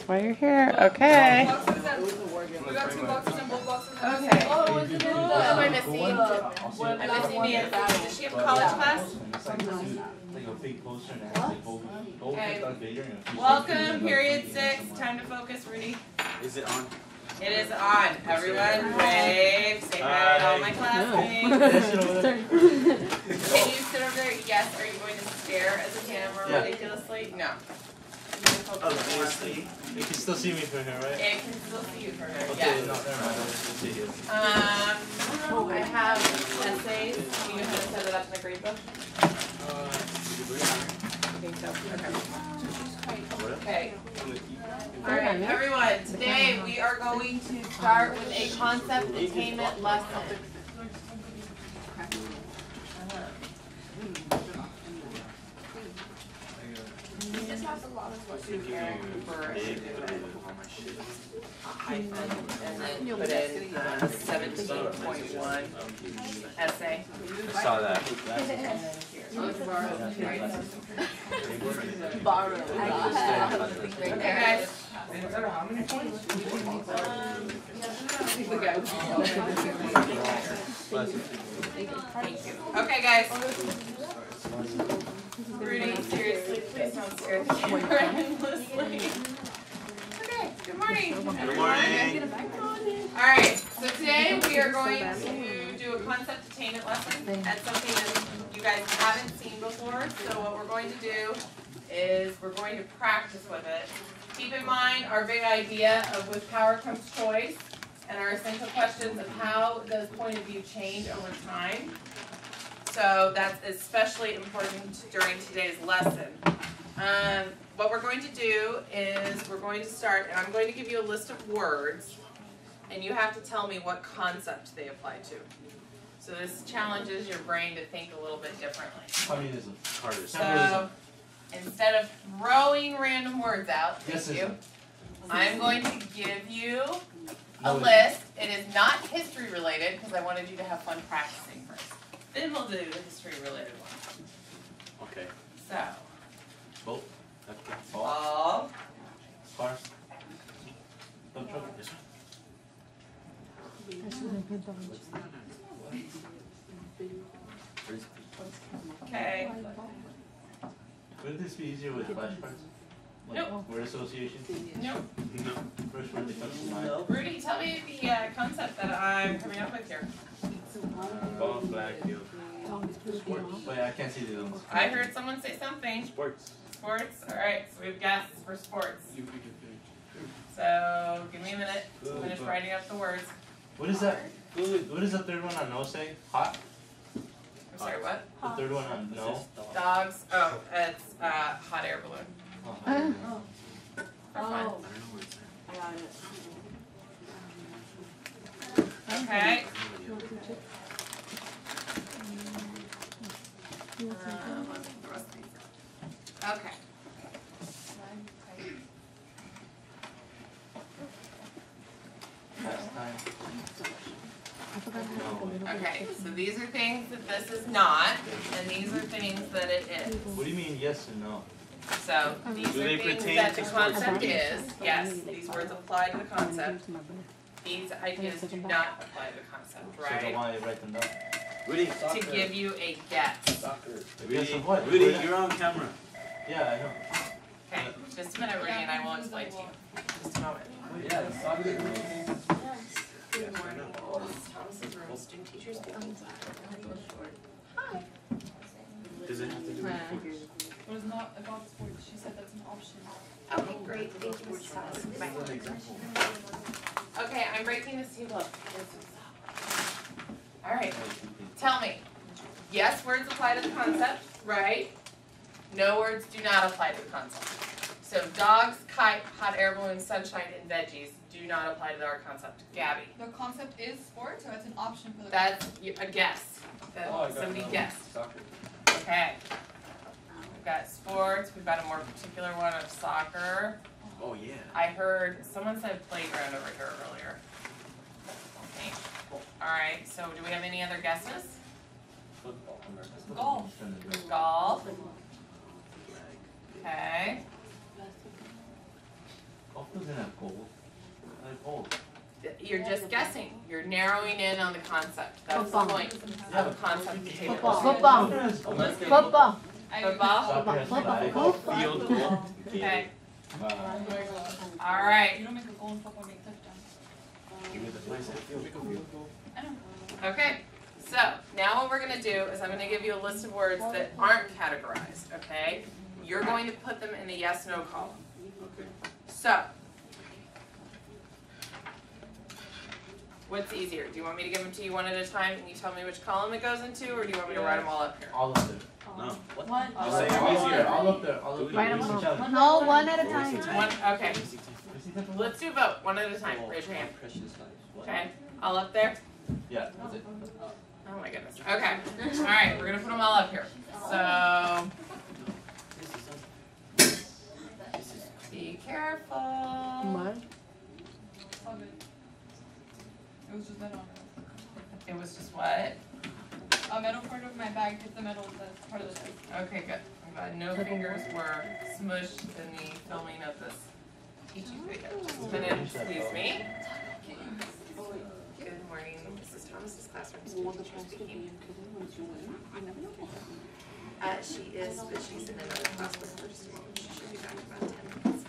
why you're here. Okay. We got 2 boxes and both boxes. Okay. Oh, is it in Who am I missing? I'm missing Nancy. Does she have college class? Okay. Welcome, period 6. Time to focus, Rudy. Is it on? It is on. Everyone wave. Say hi to all my classmates. Can you sit over there? Yes. Are you going to stare at the camera ridiculously? No. Obviously. You can still see me from here, right? It can still see you from here. Okay, Yes. no, never mind. I'll just see you. I have essays. Do you know how to set it up in the grade book? I think so. Okay. Okay. All right, everyone. Today we are going to start with a concept attainment lesson. This has a lot of what you ErinCooper and then put in 17.1 essay. I saw that. Borrow. Okay, guys. Okay, guys. Rudy, seriously, please don't stare at the camera endlessly. Okay, good morning. Good morning. Alright, so today we are going to do a concept attainment lesson at something that you guys haven't seen before. So what we're going to do is we're going to practice with it. Keep in mind our big idea of with power comes choice and our essential questions of how does point of view change over time. So that's especially important during today's lesson. What we're going to do is we're going to start, and I'm going to give you a list of words, and you have to tell me what concept they apply to. So this challenges your brain to think a little bit differently. Communism. Harder. So instead of throwing random words out, I'm going to give you a list. It is not history related because I wanted you to have fun practicing first. Then we'll do the history related one. Okay. So. Both. Ball. Cars. Dump truck. This one. Okay. Wouldn't this be easier with flashcards? Like Nope. word association? Nope. No. First word that comes to mind. Rudy, tell me the concept that I'm coming up with here. Ball, flag, field. Sports. Wait, I can't see the others. I heard someone say something. Sports. Sports? Alright, so we've guessed for sports. So, give me a minute to finish writing up the words. What is that? What does the third one on no say? Hot? I'm sorry, what? The third one on no? Dogs. Oh, it's hot air balloon. Oh. For fun. Okay. Okay. Okay, so these are things that this is not, and these are things that it is. What do you mean yes and no? So these are things that the concept is. Yes, these words apply to the concept. These ideas do not apply to the concept, right? So then why write them down? Rudy, To give you a guess. Guess of what? Rudy, you're on camera. Yeah, I know. Okay, just a minute, Rudy, and I will explain to you. Just a moment. Yeah, soccer. Good morning. Thomas's room, student teachers get Hi. Does it have to do with sports? It was not about sports. She said that's an option. Okay, great. Thank you, Mrs. Thomas. Bye. Okay, I'm breaking this table up. All right. Tell me. Yes, words apply to the concept, right? No words do not apply to the concept. So dogs, kite, hot air balloon, sunshine, and veggies do not apply to our concept. Gabby. The concept is sports, or it's an option for the That's a guess. Somebody guessed. Soccer. Okay. We've got sports. We've got a more particular one of soccer. Oh, yeah. I heard someone said playground over here earlier. Okay. All right. So do we have any other guesses? golf. Golf. Okay. Golf doesn't doesn't have gold. Like gold. You're just guessing. You're narrowing in on the concept. That's Football. the point of a concept to table. Football. Football. Football? Field goal. Okay. All right. You don't make a goal in football, make a touchdown. Give me the place. I know. Okay. So now what we're going to do is I'm going to give you a list of words that aren't categorized. Okay. You're going to put them in the yes/no column. Okay. So. What's easier? Do you want me to give them to you one at a time and you tell me which column it goes into, or do you want me to write them all up here? All of them. No. What? One. Just say it easier. All up there. All up there. Write them Waste all. each other. No, one at a time. One. Okay. Let's do a vote. One at a time. Raise your hand. Okay. All up there? Yeah, that's it. Oh my goodness. Okay. All right. We're gonna put them all up here. So be careful. Mud. All good. It was just metal. It was just what? A metal part of my bag hit the metal that's part of the bag. Okay, good. I'm glad no fingers were smushed in the filming of this teaching video. Just a minute, excuse me. Good morning. This is Thomas's classroom. Student teacher speaking. She is, but she's in another class with her student. She should be back in about 10 minutes.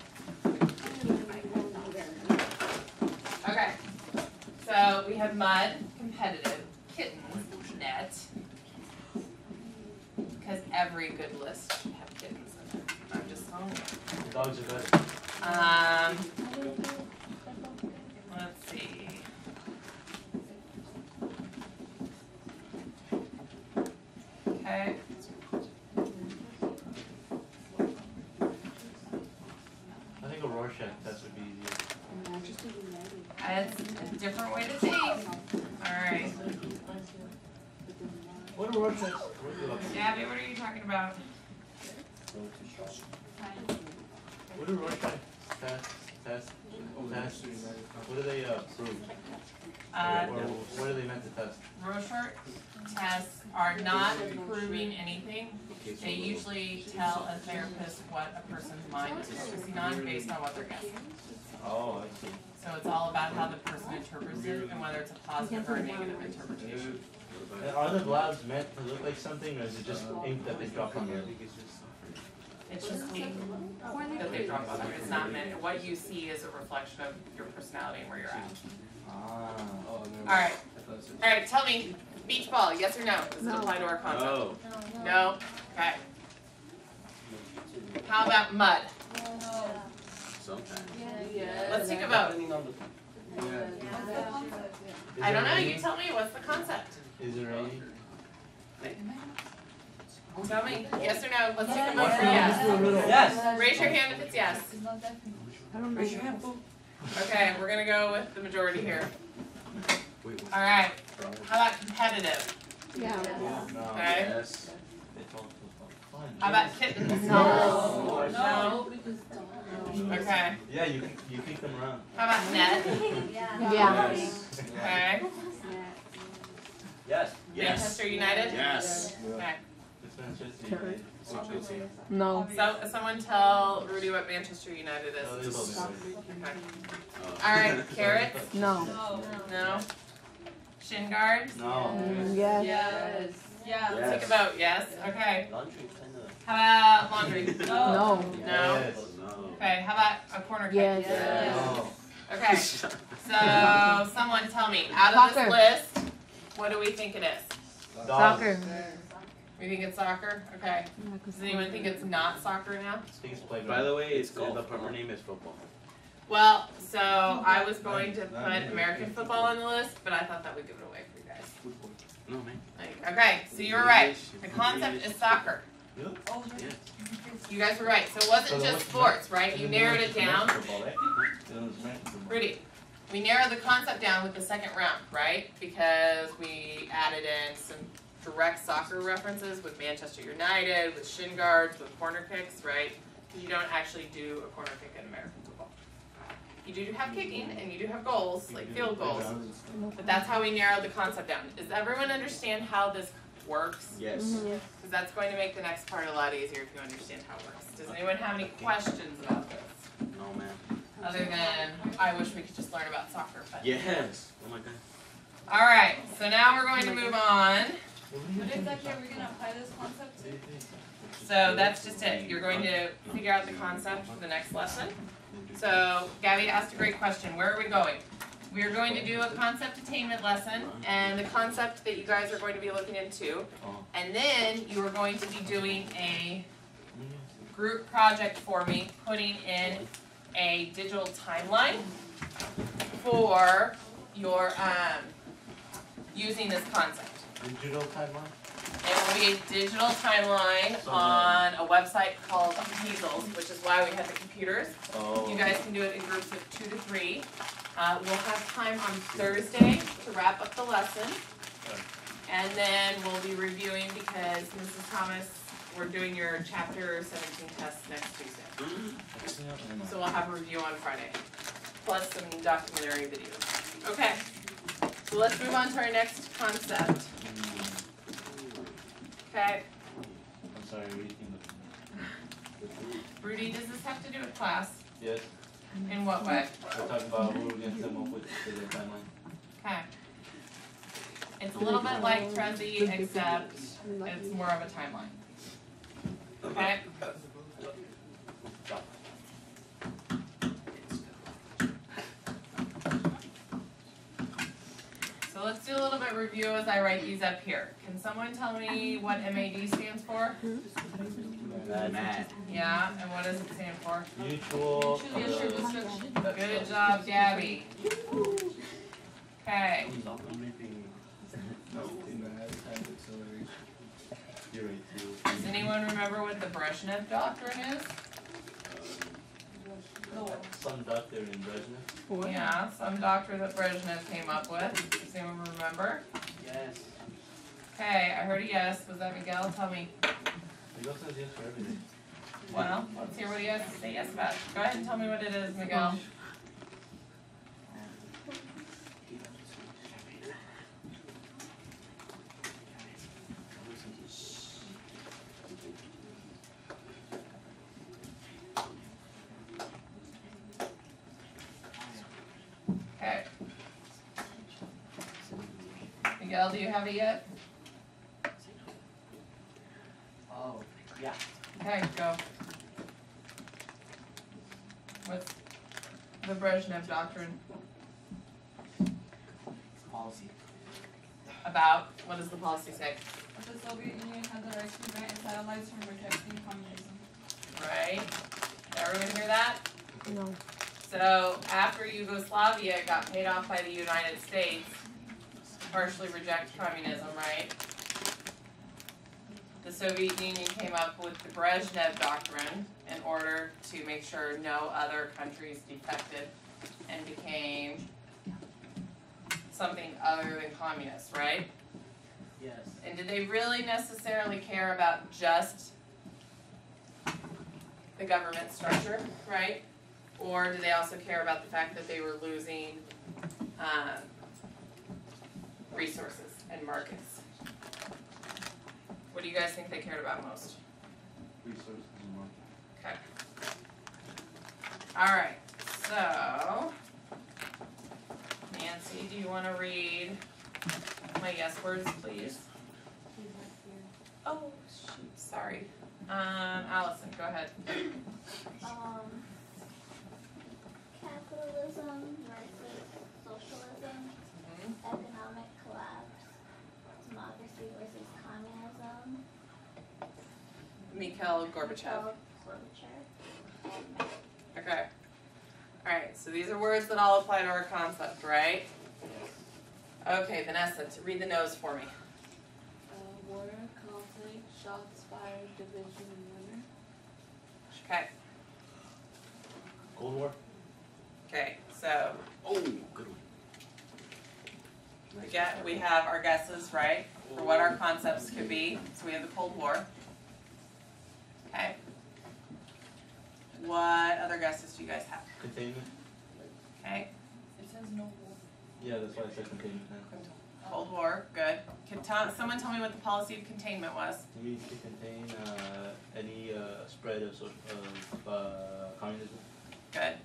Okay. So we have mud, competitive, kittens, net. Because every good list should have kittens in it. I'm just telling you. Dogs are good. Let's see. Okay. I think a Rorschach test would be easier. It's a different way to think. Alright. What are Rorschachs? Gabby, what are you talking about? What do Rorschach tests? What do they prove? What are they meant to test? Rorschach tests are not proving anything. They usually tell a therapist what a person's mind is focusing on based on what they're guessing. Oh, I see. So it's all about how the person interprets it and whether it's a positive or a negative interpretation. And are the blobs meant to look like something, or is it just ink that they drop on there? It's just ink that they drop on there. It's not meant, what you see is a reflection of your personality and where you're at. Ah. Alright, tell me, beach ball, yes or no? Does it apply to our concept? No. No? Okay. How about mud? Sometimes. Let's take a vote. I don't know, you tell me, what's the concept? Is it raining? Tell me, yes or no? Let's take a vote for yes. Yes. Raise your hand if it's yes. It's not definitely. Raise your hand. Okay, we're gonna go with the majority here. Wait, Alright, how about competitive? Yeah. Okay. Yes. How about kittens? No. No. Okay. Yeah, you kick them around. How about net? Yeah. Yes. Okay. Yes. Manchester United? Yes. Okay. It's Manchester United. It's not Chelsea. No. So, someone tell Rudy what Manchester United Oh, is. they love it. Okay. Alright, carrots? No. No. Shin guards? No. Yes. Yes. Yeah. Let's take a vote, yes? Okay. Laundry kind of. How about laundry? No. No? Yes. No. Okay, how about a corner kick? Yes. No. Okay, so someone tell me, out of this Soccer. list, what do we think it is? Soccer. We think it's soccer? Okay. Does anyone think it's not soccer now? I think it's playground. By the way, it's golf. The proper name is football. Well, so I was going to put American football on the list, but I thought that would give it away for you guys. No, man. Like, okay, so you were right. The concept is soccer. Oh, Yeah. You guys were right. So it wasn't just sports, right? You narrowed it down. Rudy, we narrowed the concept down with the second round, right? Because we added in some direct soccer references with Manchester United, with shin guards, with corner kicks, right? Because you don't actually do a corner kick in American football. You do have kicking and you do have goals, like field goals, but that's how we narrowed the concept down. Does everyone understand how this works? Yes. Because that's going to make the next part a lot easier if you understand how it works. Does anyone have any questions about this? No, man. Other than, I wish we could just learn about soccer, but. Yes. Oh my god. Alright, so now we're going to move on. What exactly are we gonna apply this concept to? So that's just it. You're going to figure out the concept for the next lesson. So Gabby asked a great question. Where are we going? We are going to do a concept attainment lesson and the concept that you guys are going to be looking into. And then you are going to be doing a group project for me, putting in a digital timeline for your using this concept. Digital timeline? It will be a digital timeline on a website called Measles, which is why we have the computers. You guys can do it in groups of 2 to 3. We'll have time on Thursday to wrap up the lesson. And then we'll be reviewing because Mrs. Thomas, we're doing your chapter 17 tests next Tuesday. So we'll have a review on Friday, plus some documentary videos. Okay, so let's move on to our next concept. Okay. I'm sorry, reading Rudy, does this have to do with class? Yes. In what way? We're talking about who we're going to come up with the timeline. Okay. It's a little bit like Trezzy, except it's more of a timeline. Okay? So let's do a little bit of review as I write these up here. Can someone tell me what MAD stands for? Math. Yeah, and what does it stand for? Mutual. Mutually assured destruction. Good job, Gabby. Okay. You're right, too. Does anyone remember what the Brezhnev doctrine is? Some doctor in Brezhnev. Yeah, some doctor that Brezhnev came up with. Does anyone remember? Yes. Okay, I heard a yes. Was that Miguel? Tell me. Miguel says yes for everything. Well, let's hear what he has to say yes about. Go ahead and tell me what it is, Miguel. Okay. Miguel, do you have it yet? Oh, yeah. Okay, go. What's the Brezhnev doctrine Policy. about? What does the policy say? The Soviet Union had the right to prevent its satellites from protecting communism. Right? Everyone hear that? No. So after Yugoslavia got paid off by the United States, partially reject communism, right? The Soviet Union came up with the Brezhnev doctrine in order to make sure no other countries defected and became something other than communist, right? Yes. And did they really necessarily care about just the government structure, right? Or do they also care about the fact that they were losing resources and markets? What do you guys think they cared about most? Resources and market. Okay. Alright, so Nancy, do you want to read my yes words, please? Oh, shoot, sorry. Allison, go ahead. Capitalism versus socialism, economic collapse, democracy versus communism, Mikhail Gorbachev. Okay. Alright, so these are words that all apply to our concept, right? Okay, Vanessa, read the nose for me. War, conflict, shots fired, division, and winner. Okay. Cold War. Okay, so Oh, good one. we have our guesses, right, for what our concepts could be. So we have the Cold War. Okay. What other guesses do you guys have? Containment? Okay. It says no war. Yeah, that's why I said containment. Cold War, good. Can someone tell me what the policy of containment was? It means to contain any spread of communism. Good.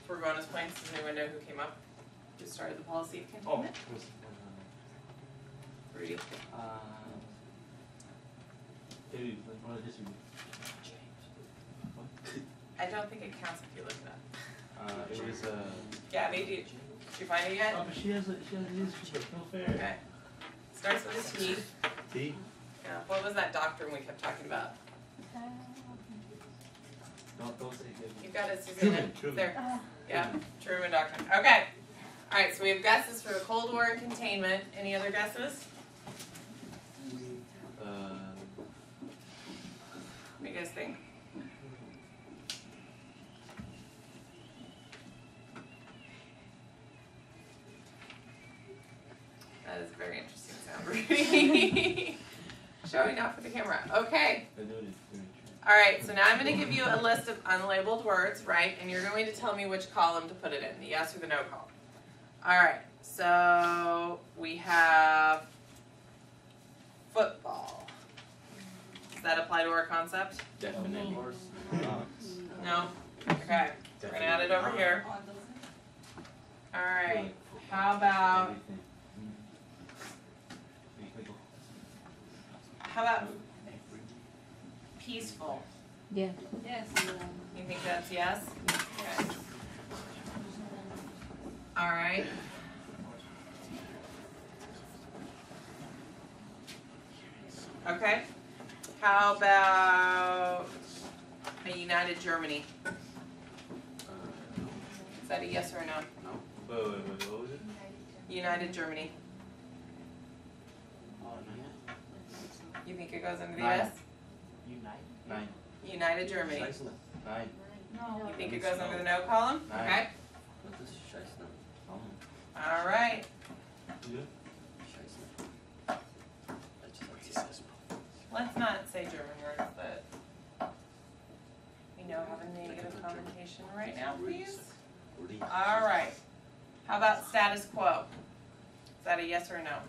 for bonus points, does anyone know who came up? Who started the policy of Oh, containment? Rudy. I don't think it counts if you look it up. It was Gabby, did you find it yet? Oh, but she has a no fair. Okay. Starts with a T. T. Yeah. What was that doctrine we kept talking about? Don't say good. You've got it, Susan. Truman. There. Yeah. Truman doctrine. Okay. All right. So we have guesses for the Cold War and containment. Any other guesses? What do you guys think? That is a very interesting sound, Rudy. Showing off for the camera. Okay. All right, so now I'm going to give you a list of unlabeled words, right? And you're going to tell me which column to put it in, the yes or the no column. All right, so we have football. Does that apply to our concept? Definitely. No? Okay, we're going to add it over here. Oh, it doesn't? All right, how about peaceful? Yeah. Yes. You think that's yes? Okay. All right. Okay. How about a united Germany? Is that a yes or a no? Wait, what was it? United Germany. Oh, yeah. You think it goes into the Nine. yes? Unite. 9. United Germany. 9. No. You think it goes under the no column? Nine. Okay. All right. Let's not say German words that we know have a negative connotation right now, please. All right. How about status quo? Is that a yes or a no?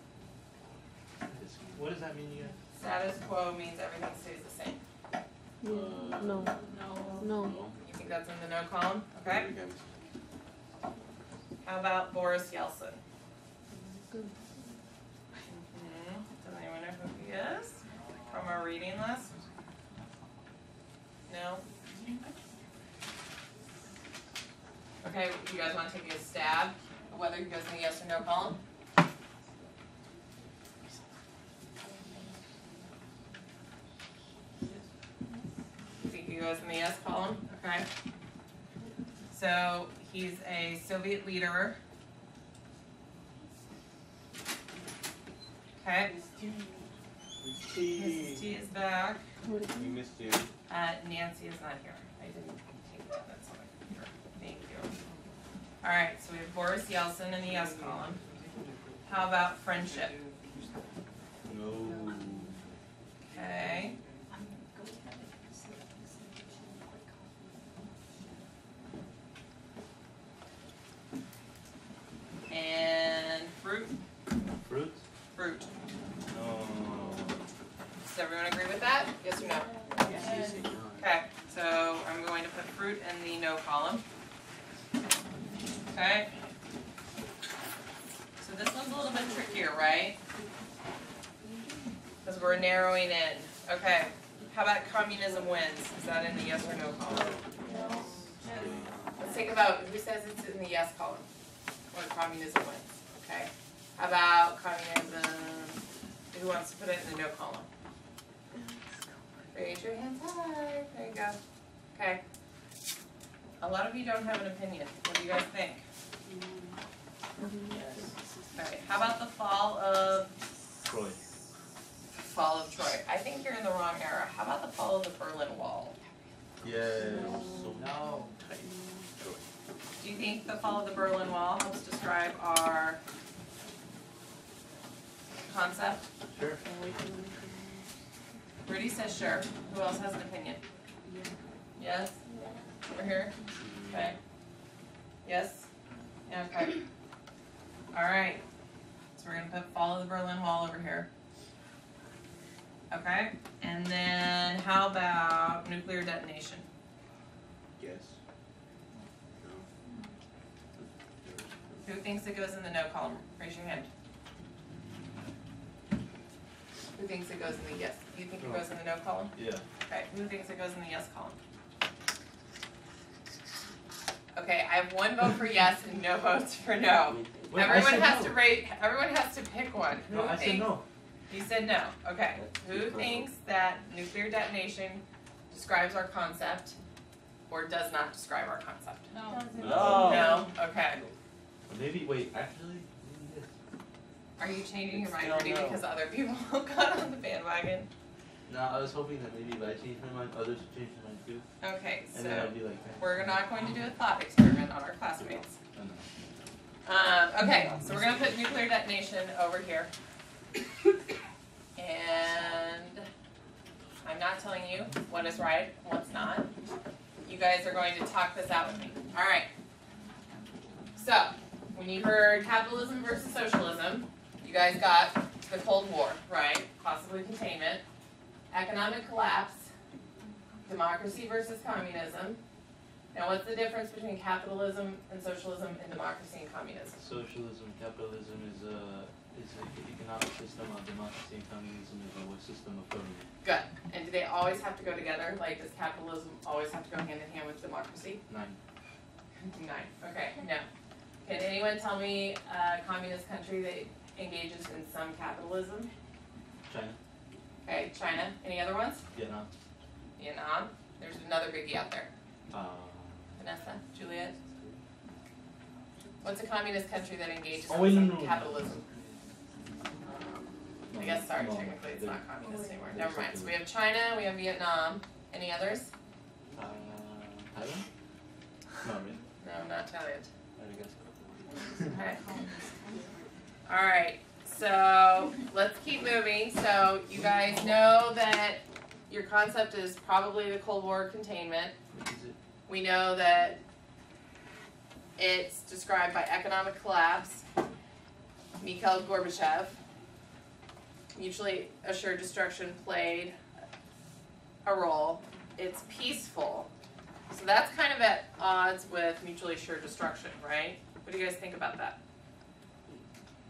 What does that mean again? Status quo means everything stays the same. Yeah. No. No. You think that's in the no column? Okay. How about Boris Yeltsin? Good. Does anyone know who he is from our reading list? No? Okay, you guys want to take a stab at whether he goes in the yes or no column? You think he goes in the yes column? Okay. So he's a Soviet leader. Okay. Mrs. T is back. We missed you. Nancy is not here. I didn't take attendance on the computer. Thank you. All right, so we have Boris Yeltsin in the yes column. How about friendship? No. Okay. And fruit? Fruit? Fruit. No. Does everyone agree with that? Yes or no? Yes. Okay, so I'm going to put fruit in the no column. Okay. So this one's a little bit trickier, right? Because we're narrowing in. Okay. How about communism wins? Is that in the yes or no column? Let's take a vote. Who says it's in the yes column? When communism wins. Okay. How about communism? Who wants to put it in the no column? Raise your hands high. There you go. Okay. A lot of you don't have an opinion. What do you guys think? Okay. How about the fall of Troy. Troy? I think you're in the wrong era. How about the fall of the Berlin Wall? Yes. No. Do you think the fall of the Berlin Wall helps describe our concept? Sure. Rudy says sure. Who else has an opinion? Yes? Over here? Okay. Yes? Yeah, okay. Alright. So we're going to put fall of the Berlin Wall over here. Okay? And then how about nuclear detonation? Yes. Who thinks it goes in the no column? Raise your hand. Who thinks it goes in the yes? You think it goes in the no column? Yeah. Okay, who thinks it goes in the yes column? Okay, I have one vote for yes and no votes for no. Wait, Everyone has to rate. Everyone has to pick one. No, I said no. You said no. Okay. Who thinks that nuclear detonation describes our concept, or does not describe our concept? No. No. No. Okay. Maybe wait. Actually, maybe yes. Are you changing your mind Still already no. because other people got on the bandwagon? No, I was hoping that maybe if I change my mind, others would change their mind too, Okay, and then so I'd be like, eh. we're not going to do a thought experiment on our classmates. I know. Okay, so we're gonna put nuclear detonation over here. And I'm not telling you what is right and what's not. You guys are going to talk this out with me. Alright. So, when you heard capitalism versus socialism, you guys got the Cold War, right? Possibly containment. Economic collapse. Democracy versus communism. Now, what's the difference between capitalism and socialism and democracy and communism? Socialism, capitalism is an economic system. Democracy and communism is a system of government. Good. And do they always have to go together? Like, does capitalism always have to go hand in hand with democracy? 9. 9. Okay, no. Can anyone tell me a communist country that engages in some capitalism? China. Okay, China. Any other ones? Vietnam. Vietnam. There's another biggie out there. Vanessa, Juliet. What's a communist country that engages in some capitalism? I guess, sorry, technically it's not communist anymore. Never mind. So we have China, we have Vietnam. Any others? Thailand? No, really. No, not Thailand. I guess. Okay. Alright, so let's keep moving. So you guys know that your concept is probably the Cold War containment. Which is it? We know that it's described by economic collapse, Mikhail Gorbachev. Mutually assured destruction played a role. It's peaceful. So that's kind of at odds with mutually assured destruction, right? What do you guys think about that?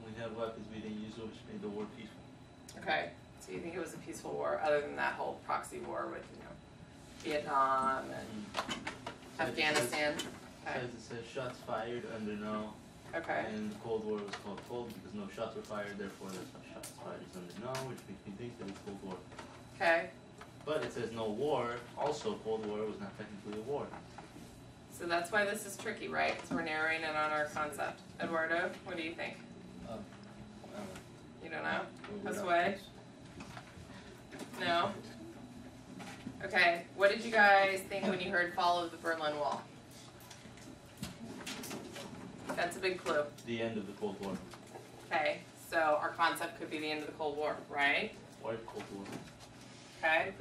We have weapons we didn't use, which made the war peaceful. Okay, so you think it was a peaceful war, other than that whole proxy war with, Vietnam and Afghanistan? Okay. Because it says shots fired under no. Okay. And the Cold War was called cold because no shots were fired, therefore that's why shots fired is under no, which makes me think that it's Cold War. Okay. But it says no war, also Cold War was not technically a war. So that's why this is tricky, right? Because we're narrowing in on our concept. Eduardo, what do you think? You don't know? Josue? No? Okay, what did you guys think when you heard Fall of the Berlin Wall? That's a big clue. The end of the Cold War. Okay, so our concept could be the end of the Cold War, right? Or Cold War. Okay?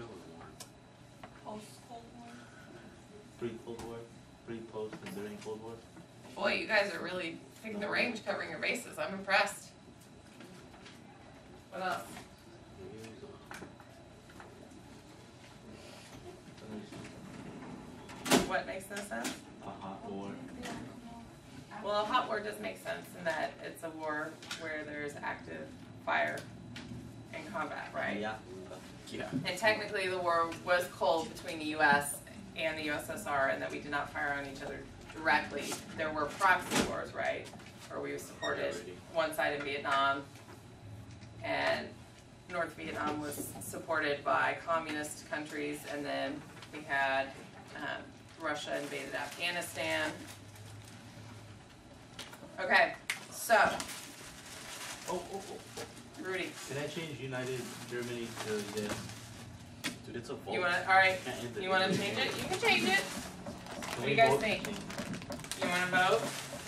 Post-Cold War. Pre-Cold War. Pre-post and during Cold War. Boy, you guys are really picking the range, covering your bases. I'm impressed. What else? What makes no sense? A hot war. Well, a hot war does make sense in that it's a war where there's active fire and combat, right? Yeah. And technically the war was cold between the U.S. and the USSR, and that we did not fire on each other directly. There were proxy wars, right? Where we supported one side in Vietnam, and North Vietnam was supported by communist countries, and then we had Russia invaded Afghanistan. Okay, so, Rudy, Can I change United Germany to yes? Dude, it's a vote. you wanna, alright, Can't end you wanna change it? You can change it. Can do we you guys vote? think? You wanna vote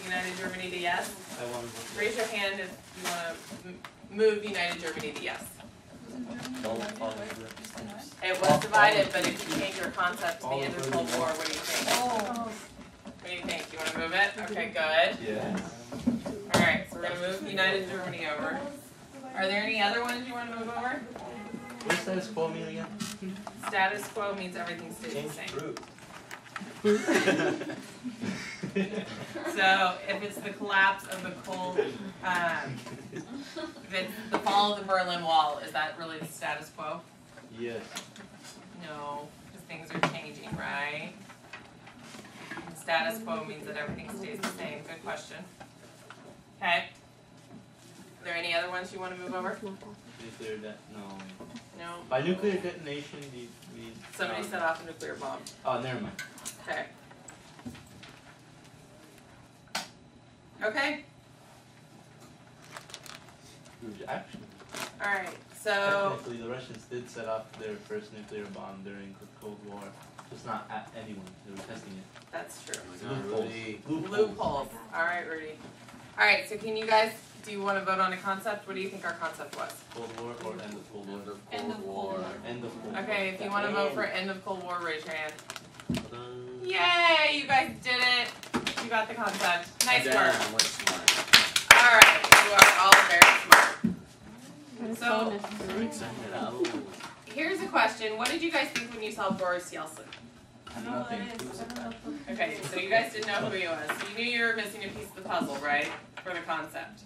United Germany to yes? I want to vote Raise your hand if you wanna move United Germany to yes. It was divided, but if you change your concept to the end of the Cold War, what do you think? What do you think? You wanna move it? Okay, good. Yeah. Alright, so we're gonna move United Germany over. Are there any other ones you wanna move over? What does status quo mean again? Status quo means everything stays the Change same. fruit. So So if it's the collapse of the cold, if it's the fall of the Berlin Wall, is that really the status quo? Yes. No, because things are changing, right? The status quo means that everything stays the same. Good question. Okay. Are there any other ones you want to move over? Nuclear no. No. By nuclear detonation, we Somebody set off a nuclear bomb. Oh, never mind. Okay. Okay. Actually, Alright, so technically, the Russians did set off their first nuclear bomb during the Cold War. Just not at anyone. They were testing it. that's true. Loopholes. Loopholes. Alright, Rudy. Alright, so can you guys, do you want to vote on a concept? What do you think our concept was? Cold War or end of Cold War? End of Cold War. End of Cold War. Okay, if you want to vote for end of Cold War, raise your hand. Ta-da. Yay, you guys did it. You got the concept. Nice Damn, work. we're smart. Alright, you are all very smart. So, Very excited. Oh. here's a question. What did you guys think when you saw Boris Yeltsin? I know what it is. I don't know. Okay, so you guys didn't know who he was. So you knew you were missing a piece of the puzzle, right? For the concept.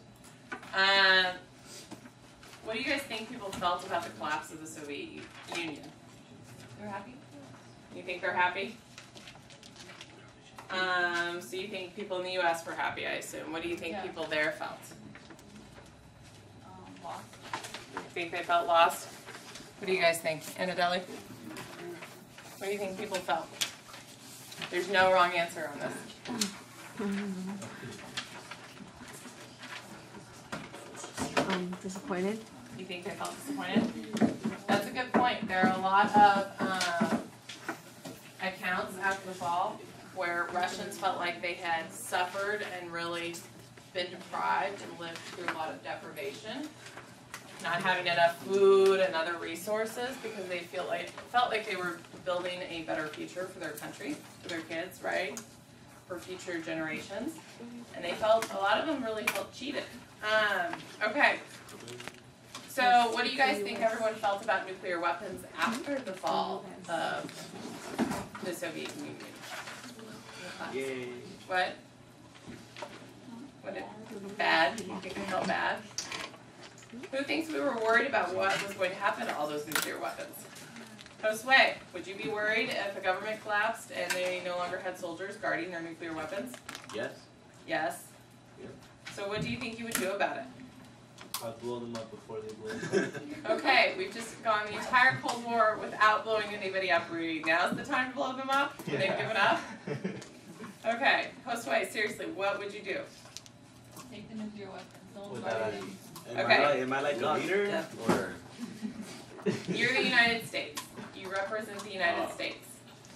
What do you guys think people felt about the collapse of the Soviet Union? They're happy? You think they're happy? So you think people in the U.S. were happy, I assume. What do you think Yeah. people there felt? Lost. You think they felt lost? What do you guys think? Anadeli? What do you think people felt? There's no wrong answer on this. Disappointed. You think they felt disappointed? That's a good point. There are a lot of accounts after the fall where Russians felt like they had suffered and really been deprived and lived through a lot of deprivation, not having enough food and other resources because they felt like they were building a better future for their country, for their kids, right? For future generations. And they felt, a lot of them really felt cheated. Okay. So what do you guys think everyone felt about nuclear weapons after the fall of the Soviet Union? Yay. What? What did, bad? You think they felt bad? Who thinks we were worried about what was going to happen to all those nuclear weapons? Josue, would you be worried if a government collapsed and they no longer had soldiers guarding their nuclear weapons? Yes. Yes. Yep. So what do you think you would do about it? I'd blow them up before they blow up. Okay, we've just gone the entire Cold War without blowing anybody up, Rudy. Now's the time to blow them up? They've given up? Okay, Josue, seriously, what would you do? Take the nuclear weapons. Don't With guard that them. Am I like a leader? Yeah. Or You're the United States. You represent the United States.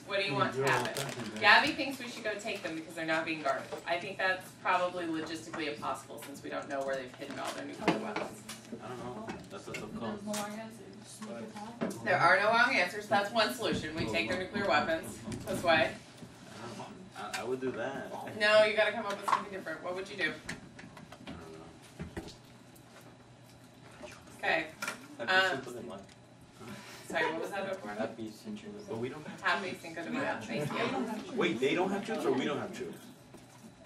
What do you want to You're happen? all country, man. Gabby thinks we should go take them because they're not being guarded. I think that's probably logistically impossible since we don't know where they've hidden all their nuclear weapons. I don't know. That's a tough call. There's no wrong answers. There are no wrong answers. That's one solution. We take their nuclear weapons. This way. I would do that. No, you gotta come up with something different. What would you do? I don't know. Okay. Happy simple in life. Sorry, what was that before? Happy simple. But we don't have Happy Cinco de Mayo. Thank you. Wait, they don't have troops or we don't have troops?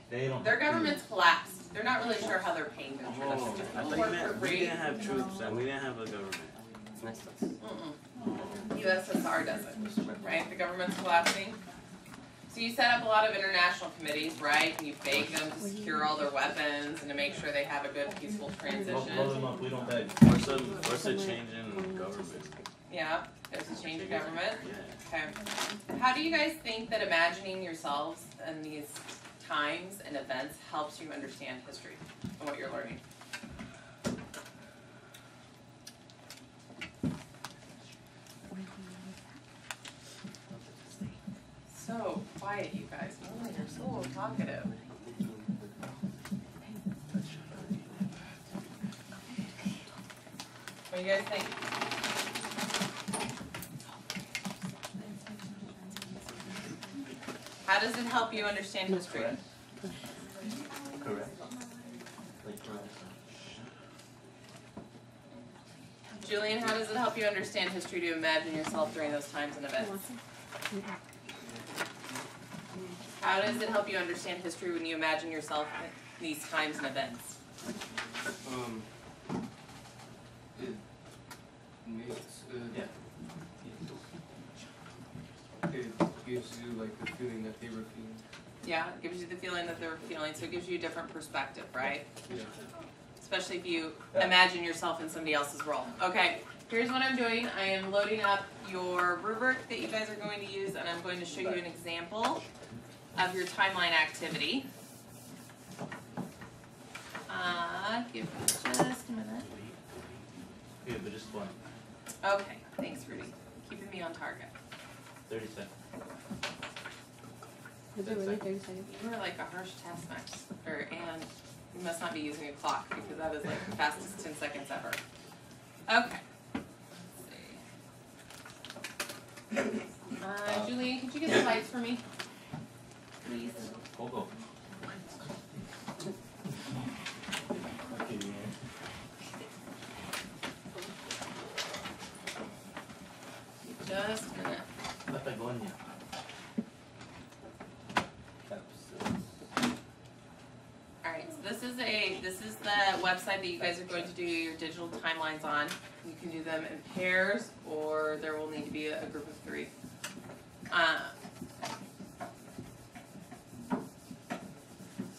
They don't. Their government's collapsed. They're not really sure how they're paying them for Oh, this. I People thought you work for meant we free. didn't have troops and we didn't have a government. USSR doesn't, right? The government's collapsing. So you set up a lot of international committees, right? And you beg them to secure all their weapons and to make sure they have a good, peaceful Blow transition. them up, we don't beg. What's a change in government? Yeah, there's a change of government. Yeah. Okay. How do you guys think that imagining yourselves in these times and events helps you understand history and what you're learning? So quiet, you guys. Oh, you're so talkative. What do you guys think? How does it help you understand history? Correct. Julian, how does it help you understand history to imagine yourself during those times and events? How does it help you understand history when you imagine yourself in these times and events? It makes Yeah. it gives you like the feeling that they were feeling. Yeah, it gives you the feeling that they're feeling, so it gives you a different perspective, right? Yeah. Especially if you imagine yourself in somebody else's role. Okay, here's what I'm doing. I am loading up your rubric that you guys are going to use, and I'm going to show you an example of your timeline activity. Give me just a minute. Yeah, but just one. Okay, thanks, Rudy. Keeping me on target. 30 seconds. Is it really 30 seconds? You are like a harsh taskmaster, and you must not be using a clock because that is like the fastest 10 seconds ever. Okay. Let's see. Julian, could you get the lights for me? Please. Go. Just a minute. Patagonia. Alright, so this is the website that you guys are going to do your digital timelines on. You can do them in pairs, or there will need to be a group of 3.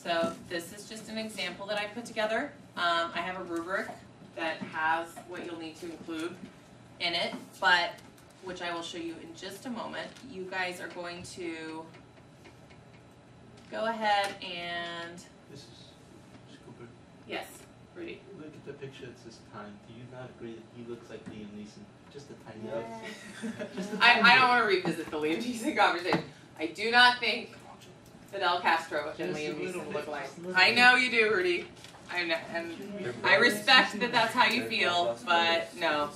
So this is just an example that I put together. I have a rubric that has what you'll need to include in it, but which I will show you in just a moment. You guys are going to go ahead and, This is Cooper. yes, Rudy. Look at the picture that says time. Do you not agree that he looks like Liam Neeson? Just a tiny bit. I don't want to revisit the Liam Neeson conversation. I do not think Fidel Castro and Liam Neeson look alike. I know you do, Rudy. I know, and I respect that that's how you feel, but no.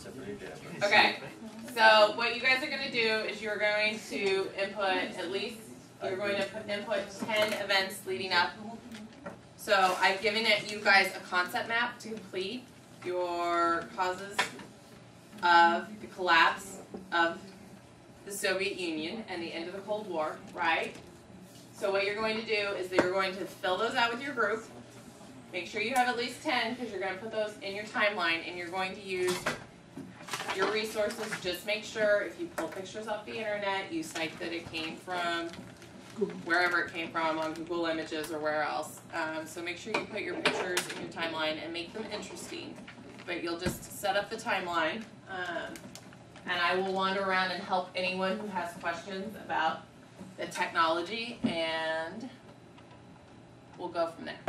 Okay, so what you guys are going to do is you're going to input you're going to input 10 events leading up. So I've given you guys a concept map to complete your causes of the collapse of the Soviet Union and the end of the Cold War, right? So what you're going to do is that you're going to fill those out with your group. Make sure you have at least 10 because you're going to put those in your timeline, and you're going to use your resources. Just make sure if you pull pictures off the internet, you cite that it came from wherever it came from on Google Images or where else. So make sure you put your pictures in your timeline and make them interesting. But you'll just set up the timeline, and I will wander around and help anyone who has questions about the technology, and we'll go from there.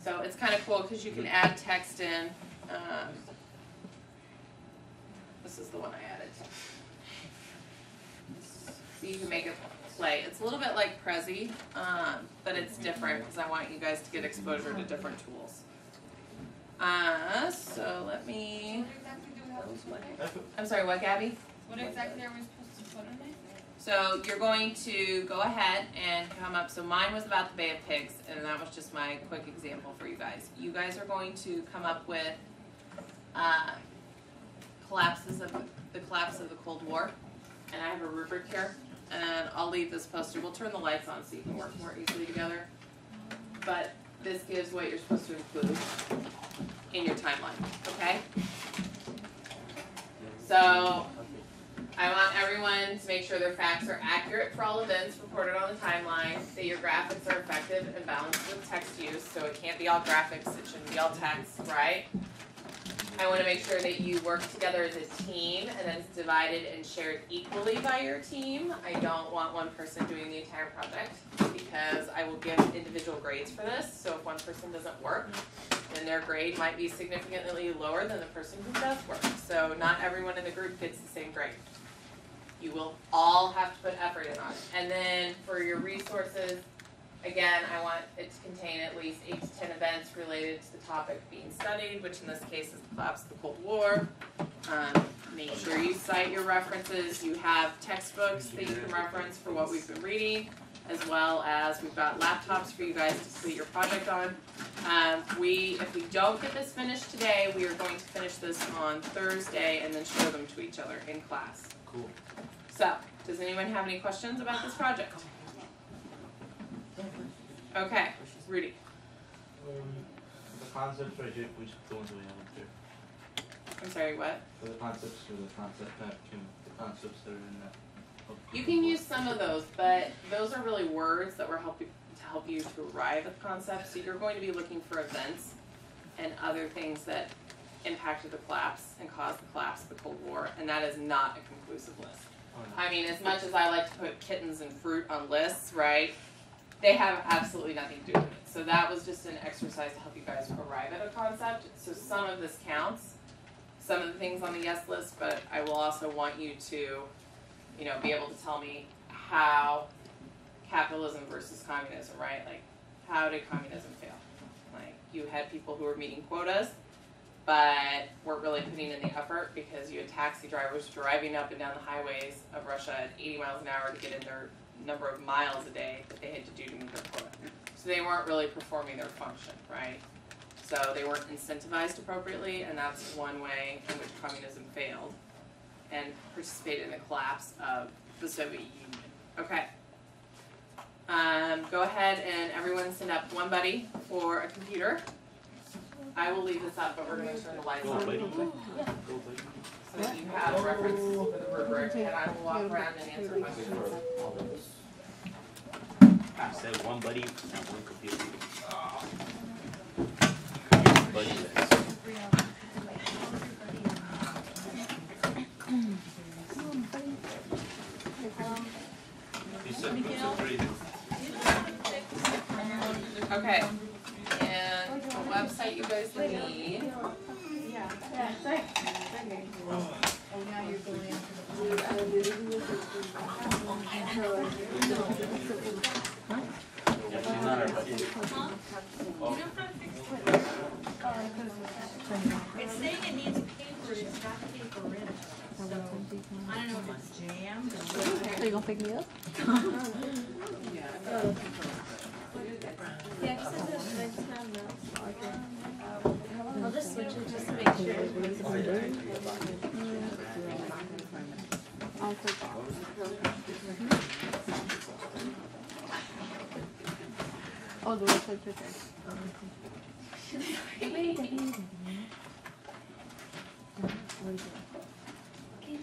So it's kind of cool because you can add text in. This is the one I added. So you can make it play. It's a little bit like Prezi, but it's different because I want you guys to get exposure to different tools. So let me, What exactly do we have to put in it? I'm sorry, what, Gabby? What exactly are we supposed to put in it? So you're going to go ahead and come up, so mine was about the Bay of Pigs, and that was just my quick example for you guys. You guys are going to come up with the collapse of the Cold War, and I have a rubric here, and I'll leave this posted. We'll turn the lights on so you can work more easily together. But this gives what you're supposed to include in your timeline, okay? So I want everyone to make sure their facts are accurate for all events reported on the timeline, that your graphics are effective and balanced with text use, so it can't be all graphics, it shouldn't be all text, right? I want to make sure that you work together as a team and that it's divided and shared equally by your team. I don't want one person doing the entire project because I will give individual grades for this, so if one person doesn't work, then their grade might be significantly lower than the person who does work. So not everyone in the group gets the same grade. You will all have to put effort in on it. And then for your resources, again, I want it to contain at least 8 to 10 events related to the topic being studied, which in this case is the collapse of the Cold War. Make sure you cite your references. You have textbooks that you can reference for what we've been reading, as well as we've got laptops for you guys to complete your project on. If we don't get this finished today, we are going to finish this on Thursday and then show them to each other in class. Cool. So, does anyone have any questions about this project? Okay, Rudy. The concepts right here, which ones do we have up here? I'm sorry, what? For the concepts the concepts that are in that. You can use some of those, but those are really words that will help you to arrive at concepts. So you're going to be looking for events and other things that impacted the collapse and caused the collapse of the Cold War, and that is not a conclusive list. I mean, as much as I like to put kittens and fruit on lists, right, they have absolutely nothing to do with it. So that was just an exercise to help you guys arrive at a concept. So some of this counts, some of the things on the yes list, but I will also want you to, you know, be able to tell me how capitalism versus communism, right? Like, how did communism fail? Like, you had people who were meeting quotas, but weren't really putting in the effort because you had taxi drivers driving up and down the highways of Russia at 80 miles an hour to get in their number of miles a day that they had to do to meet their quota. So they weren't really performing their function, right? So they weren't incentivized appropriately, and that's one way in which communism failed and participated in the collapse of the Soviet Union. Okay. Go ahead and everyone send up one buddy for a computer. I will leave this up, but we're going to turn the lights on really quick so that you have reference for the rubric, and I will walk around and answer questions. You said one buddy and one computer. You said groups of three. Okay, and the website you guys need. Yeah, she's not our buddy. It's saying it needs paper, it's not paper in it. So, I don't know if it's jammed. Are you gonna pick me up? Yeah, because it's next time now. I'll just switch it just to make sure. I'll click oh, the website's right there.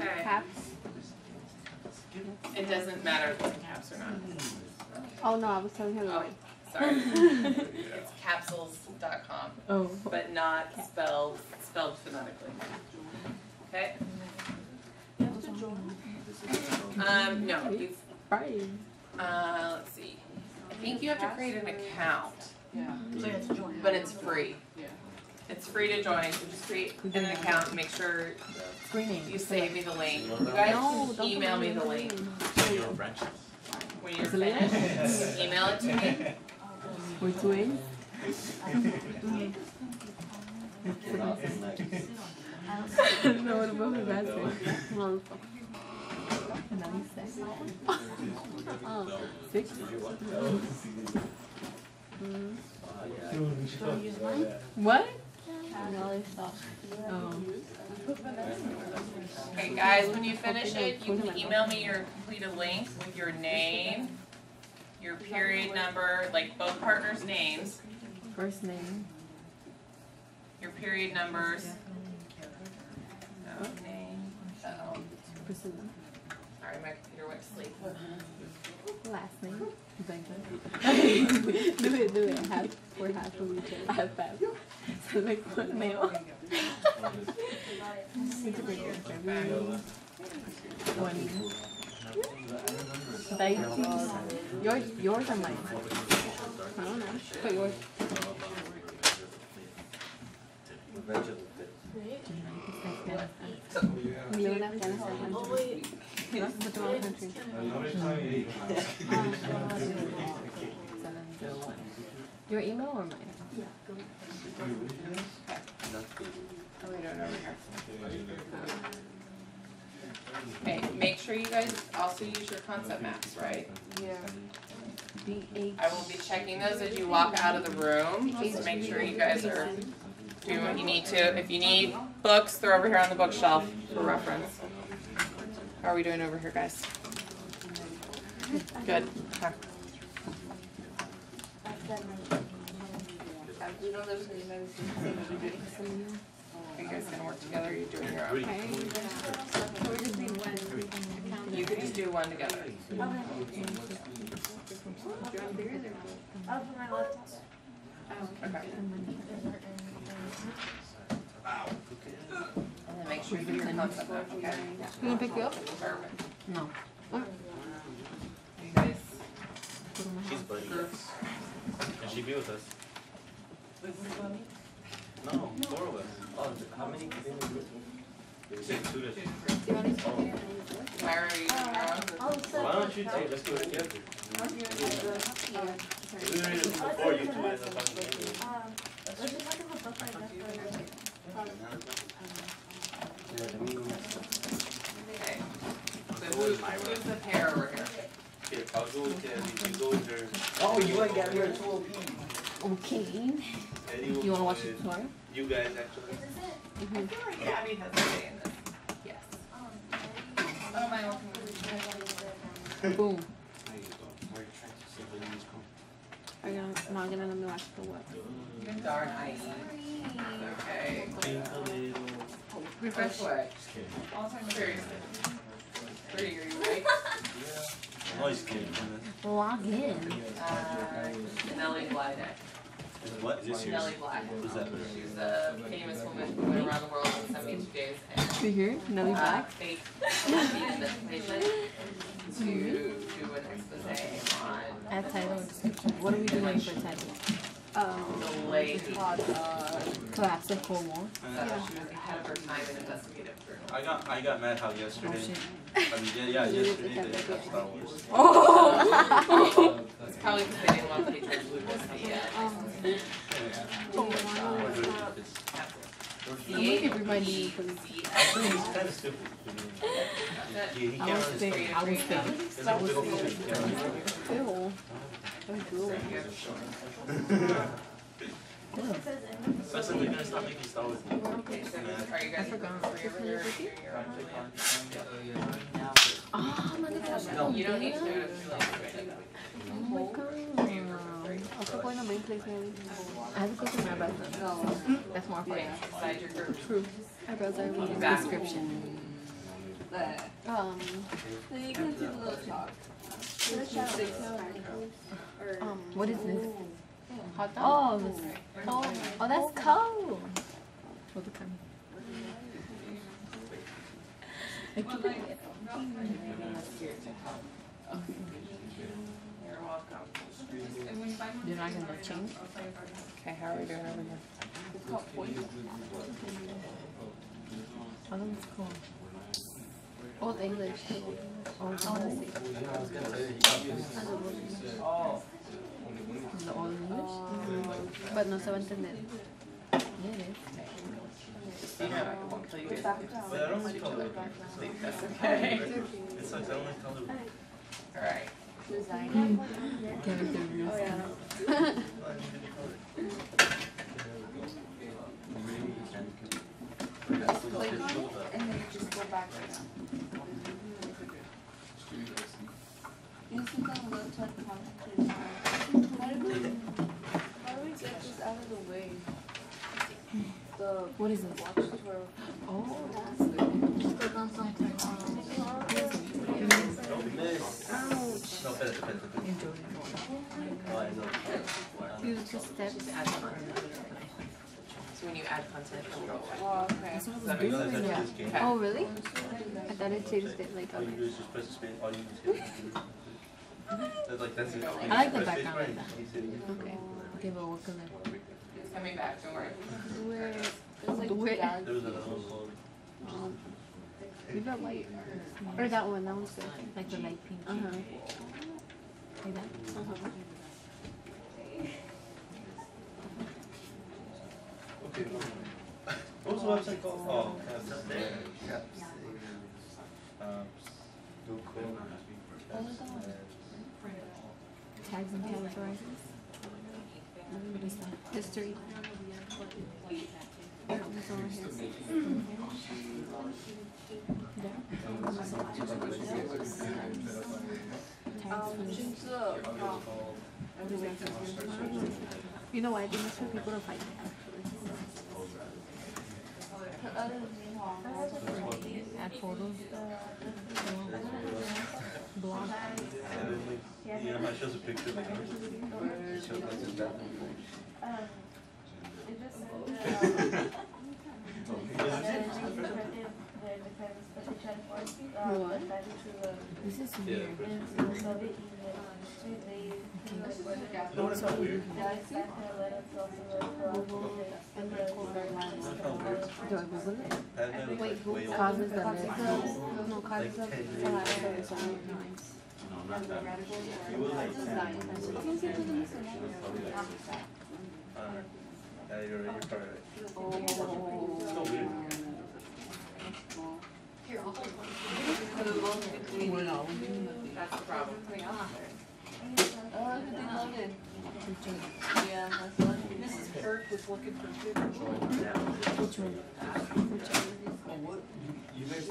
Okay. Caps? It doesn't matter if it's in caps or not. Oh no, I was telling her the Oh, right. sorry. It's capsules.com, Oh. but not spelled phonetically. Okay? No, you've, Right. let's see. I think you have to create an account, So it's joined. but it's free. It's free to join, so just create an account and make sure Screening. you save me the link. You guys No, can email me the link Your branches. when you're finished. Email it to me. We're doing. No, what about the bathroom? Nice. Oh, 6? What? No, it's not. Oh. Okay, guys, when you finish it, you can email me your completed link with your name, your period number, like both partners' names, First name. your period numbers. Name. Uh-oh. Priscilla. Sorry, my computer went to sleep. Last name. do it. We're half of each other. Half. So like what male? Yours or mine? I don't know. Put yours. Million Afghanistan. Oh, wait. What's the wrong country? Your email or mine? Oh, we don't know here. Okay, make sure you guys also use your concept maps, right? Yeah. I will be checking those as you walk out of the room, to make sure you guys are doing what you need to. If you need books, they're over here on the bookshelf for reference. How are we doing over here, guys? Good. Okay. We don't live in the United States. Are you guys gonna work together? Or are you doing your own? Really? So we just need one. You could just do one together. I'll put my laptop. Okay. And then make sure you do your concept map, okay? You gonna pick you up? Perfect. No. You guys, She's buddy. groups. Can she be with us? No, 4 of us. Oh, how many can be in the group? You said 2 to. Where are you? Why don't you take, let's do it together. We were doing it before you 2 ended up talking to me. Let's just talk about stuff like that. Okay. So who's the pair over here? Here, I'll go with Eddie, you go with her. Oh, you ain't got here at 2 OP. Okay. Eddie will You wanna go watch with it tomorrow? You guys actually. I feel like Abby has a say in this. Yes. Oh, my Boom. Are you not gonna let me watch the what? darn IE. Okay. Think a little. Refresh way. Seriously. 3, are you right? I'm always kidding. Log in. Nellie Blydeck. What? Is this yours? Nellie Black. Who's that? She's a famous woman who went around the world in 72 days and You hear? Nelly Black. faked invitation to do an expose on Add title and description. What are we doing for title? the late Collapse of Cold War. she was ahead of her time in investigative journalism. I got mad how yesterday. I mean, yesterday they had Star Wars. It's probably because they didn't want patrons to lose the Everybody. Actually, he's kind of stupid. He can't run his There's a big old thing. Ew. That's like they're gonna stop making Star Wars. Okay, so are you guys free over there? You're on Oh my gosh. You don't need to do it if you're like. Oh my god. Also going to main place maybe. I have to go to my eyebrows though. That's more fun. Inside your group. True. Eyebrows are reading Back. description. Then you can do a little talk. What is this? Hot dog? Oh, that's cold. Hold the camera. I keep it. You're welcome. You're not gonna change? Okay, how are we doing over here? Oh, that's cool. Old English. Old English. The Old English. But no se va a entender. Yeah, it is. You know, I won't kill you guys. But I don't like color. That's okay. It sucks, I don't like color. Alright. Character views. And then you just go back right now. You just go look to the content. How do we get this out of the way? What is this? Watch tour. Oh, Don't miss. ouch. No, pet. Oh, I know. Use the steps. So when you add content, it'll go away. Oh, okay. That's what I was I know doing. that's Yeah. this game. Oh, really? I thought it changed it like All you okay. do is just press the space, all you do is hit it. That's it. I like the Press space background bar, like that. he's hitting it. Okay. Okay, but what color? It's coming back, don't worry. Where it's like Where- dark. There was another one called. Maybe that white. Or that one. That one's good. Like the light pink. Like that? Okay. What was the website called? Oh, it's up there. Tags and categorizes. What is that? History. This one right here. Tags for Change the prompt. what is that? You know what? I think it's for people to fight actually. Add photos. Blog. You know how it shows a picture of the house? It shows like this bathroom. What? This is weird. No, it's not weird. Do I Google it? Wait, who causes the no, causes of No, not that. You would like 10. You're probably right. It's so weird. That's the problem. Yeah, Mrs. Kirk was looking for pictures. You guys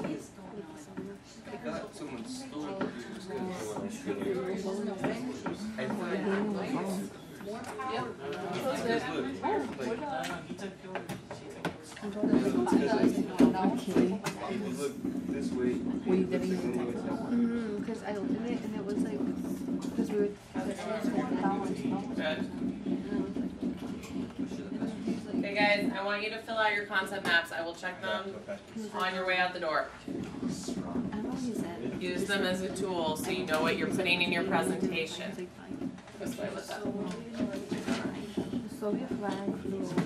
got someone stole If you look this way, because I opened it and it was like, because we were Okay guys, I want you to fill out your concept maps. I will check them on your way out the door. Use them as a tool so you know what you're putting in your presentation. This way with that. Soviet flag flew over.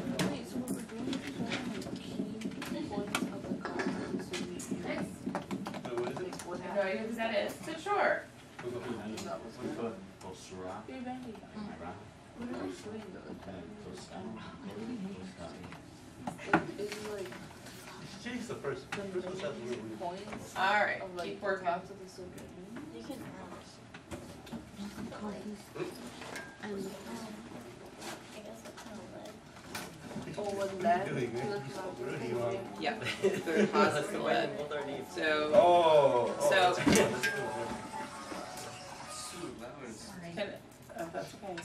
Because that is to shore. She's the first. First one sounds weird. Alright, keep working. Yep. Causes the lead. So, that's okay.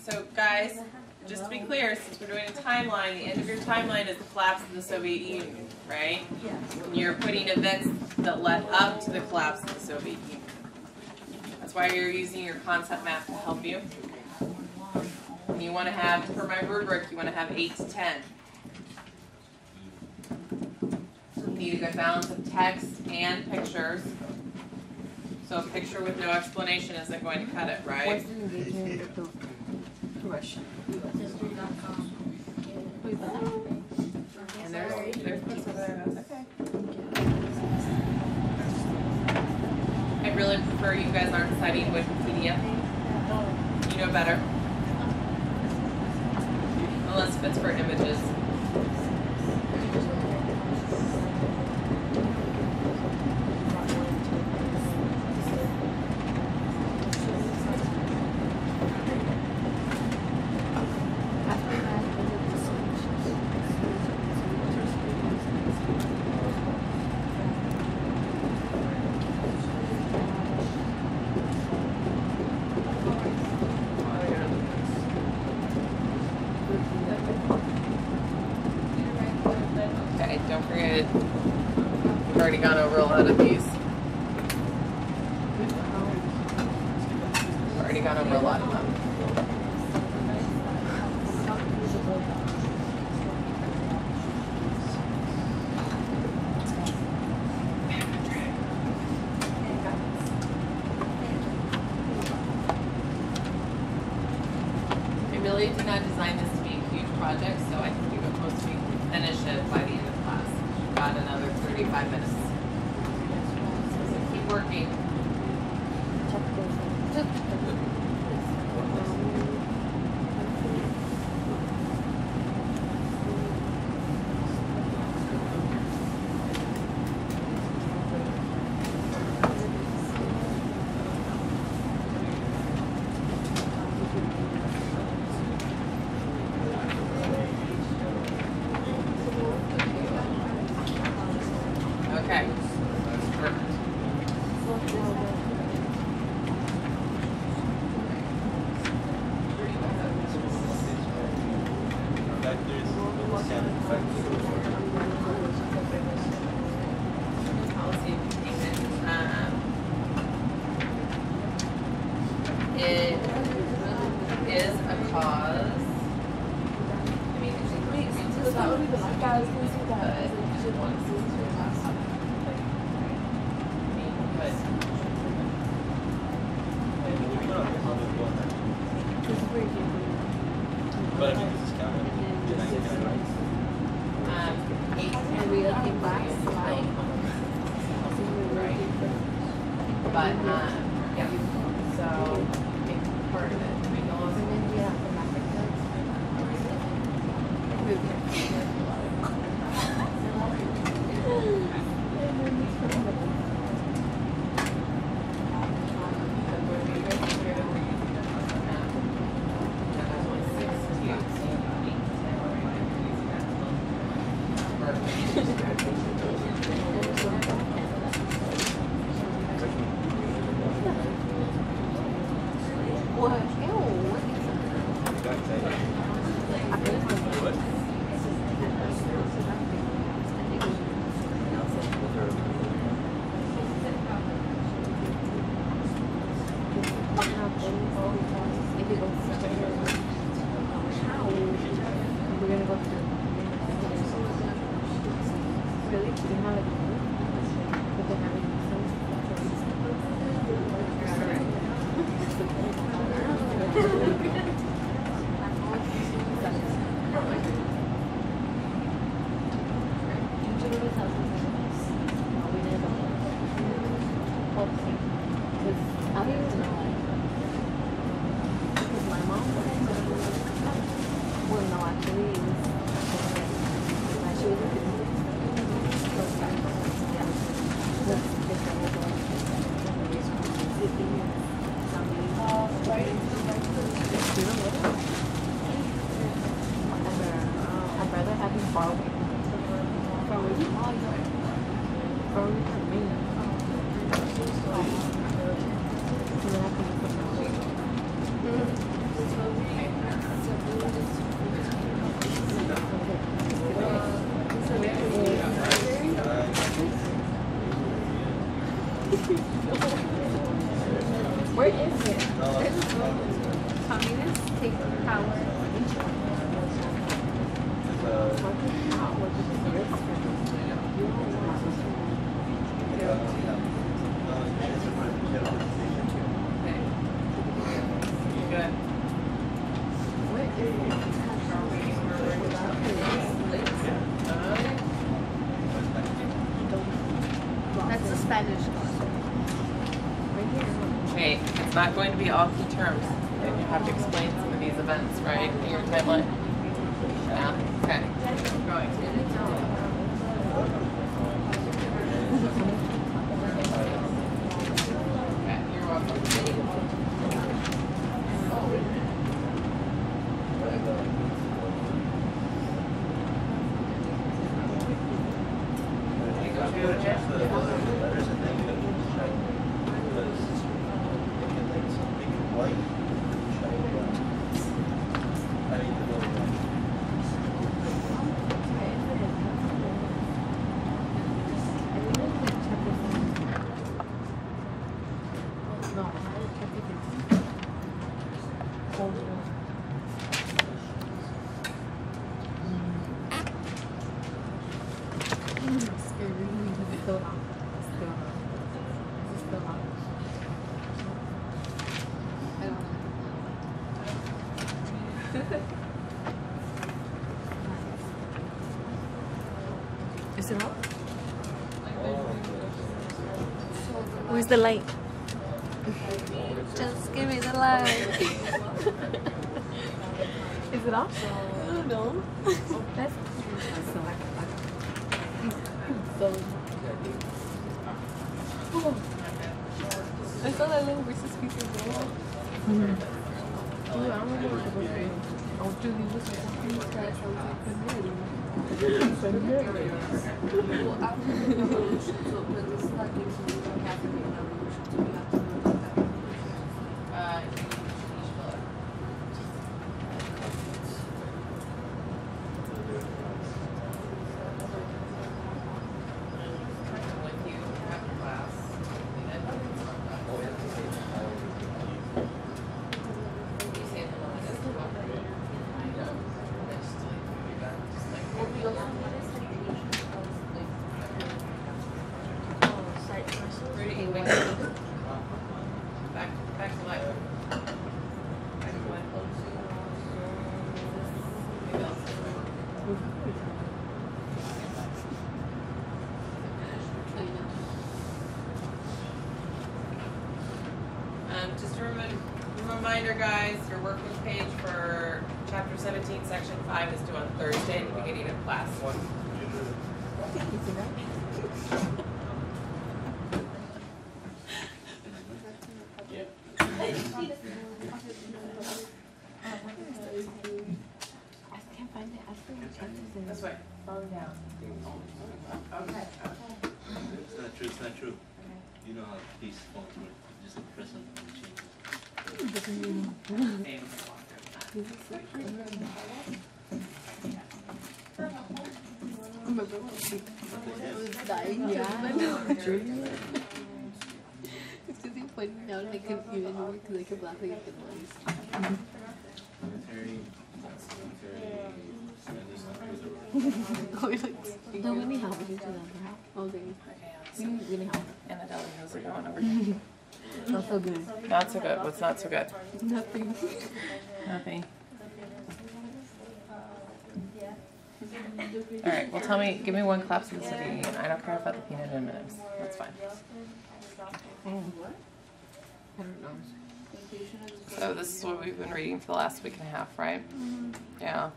So guys, just to be clear, since we're doing a timeline, the end of your timeline is the collapse of the Soviet Union, right? And you're putting events that led up to the collapse of the Soviet Union. That's why you're using your concept map to help you. And you want to have, for my rubric, you want to have 8 to 10. You need a good balance of text and pictures. So a picture with no explanation isn't going to cut it, right? What's the engagement with the Russian? And there's books over there, that's okay. I really prefer you guys aren't citing Wikipedia. You know better. Unless if it's for images. Okay, don't forget, we've already gone over a lot of these. We've already gone over a lot of them. I really did not design this to be a huge project, so I think we were supposed to finish it by the end of class. Got another 35 minutes. So keep working. Okay. Perfect. Policy of payment. It is a cause. I mean, it's That would be the last guys can see that. But I mean, this is counted. And we looking back, like, But, yeah, so, it's part of it. I mean, and then we have the back Where is it? Communists take power. good. That's the Spanish class. Okay, it's not going to be all key terms, and you have to explain some of these events, right, in your timeline? Yeah, okay. Keep going. Okay, you're welcome. Is it up? Where's the light? Just give me the light. Is it off? No. That's so. Oh. I saw that little Reese's Pieces roll. Dude, I don't know what to do. Oh, dude, you look like these guys. I was like, Well, after the revolution, so but this is like gives you like after the revolution, so we have to know about that. reminder, guys, your workbook page for chapter 17, section 5 is due on Thursday at the beginning of class. This way. Fall down. Okay. It's not true. You know how these phones work. Just press on the change. Remember when she was dying? Yeah. It's because he pointed down and I couldn't hear anymore because I kept laughing at the noise. Oh, you're like, no, we need help. We need to do that. Okay. We need help. Annabelle, how's it going over here? Not so good. Not so good. What's not so good? Nothing. Nothing. Alright, well tell me, give me one collapse of the Soviet Union. I don't care about the peanut M&Ms. That's fine. I don't know. So this is what we've been reading for the last week and a half, right? Yeah.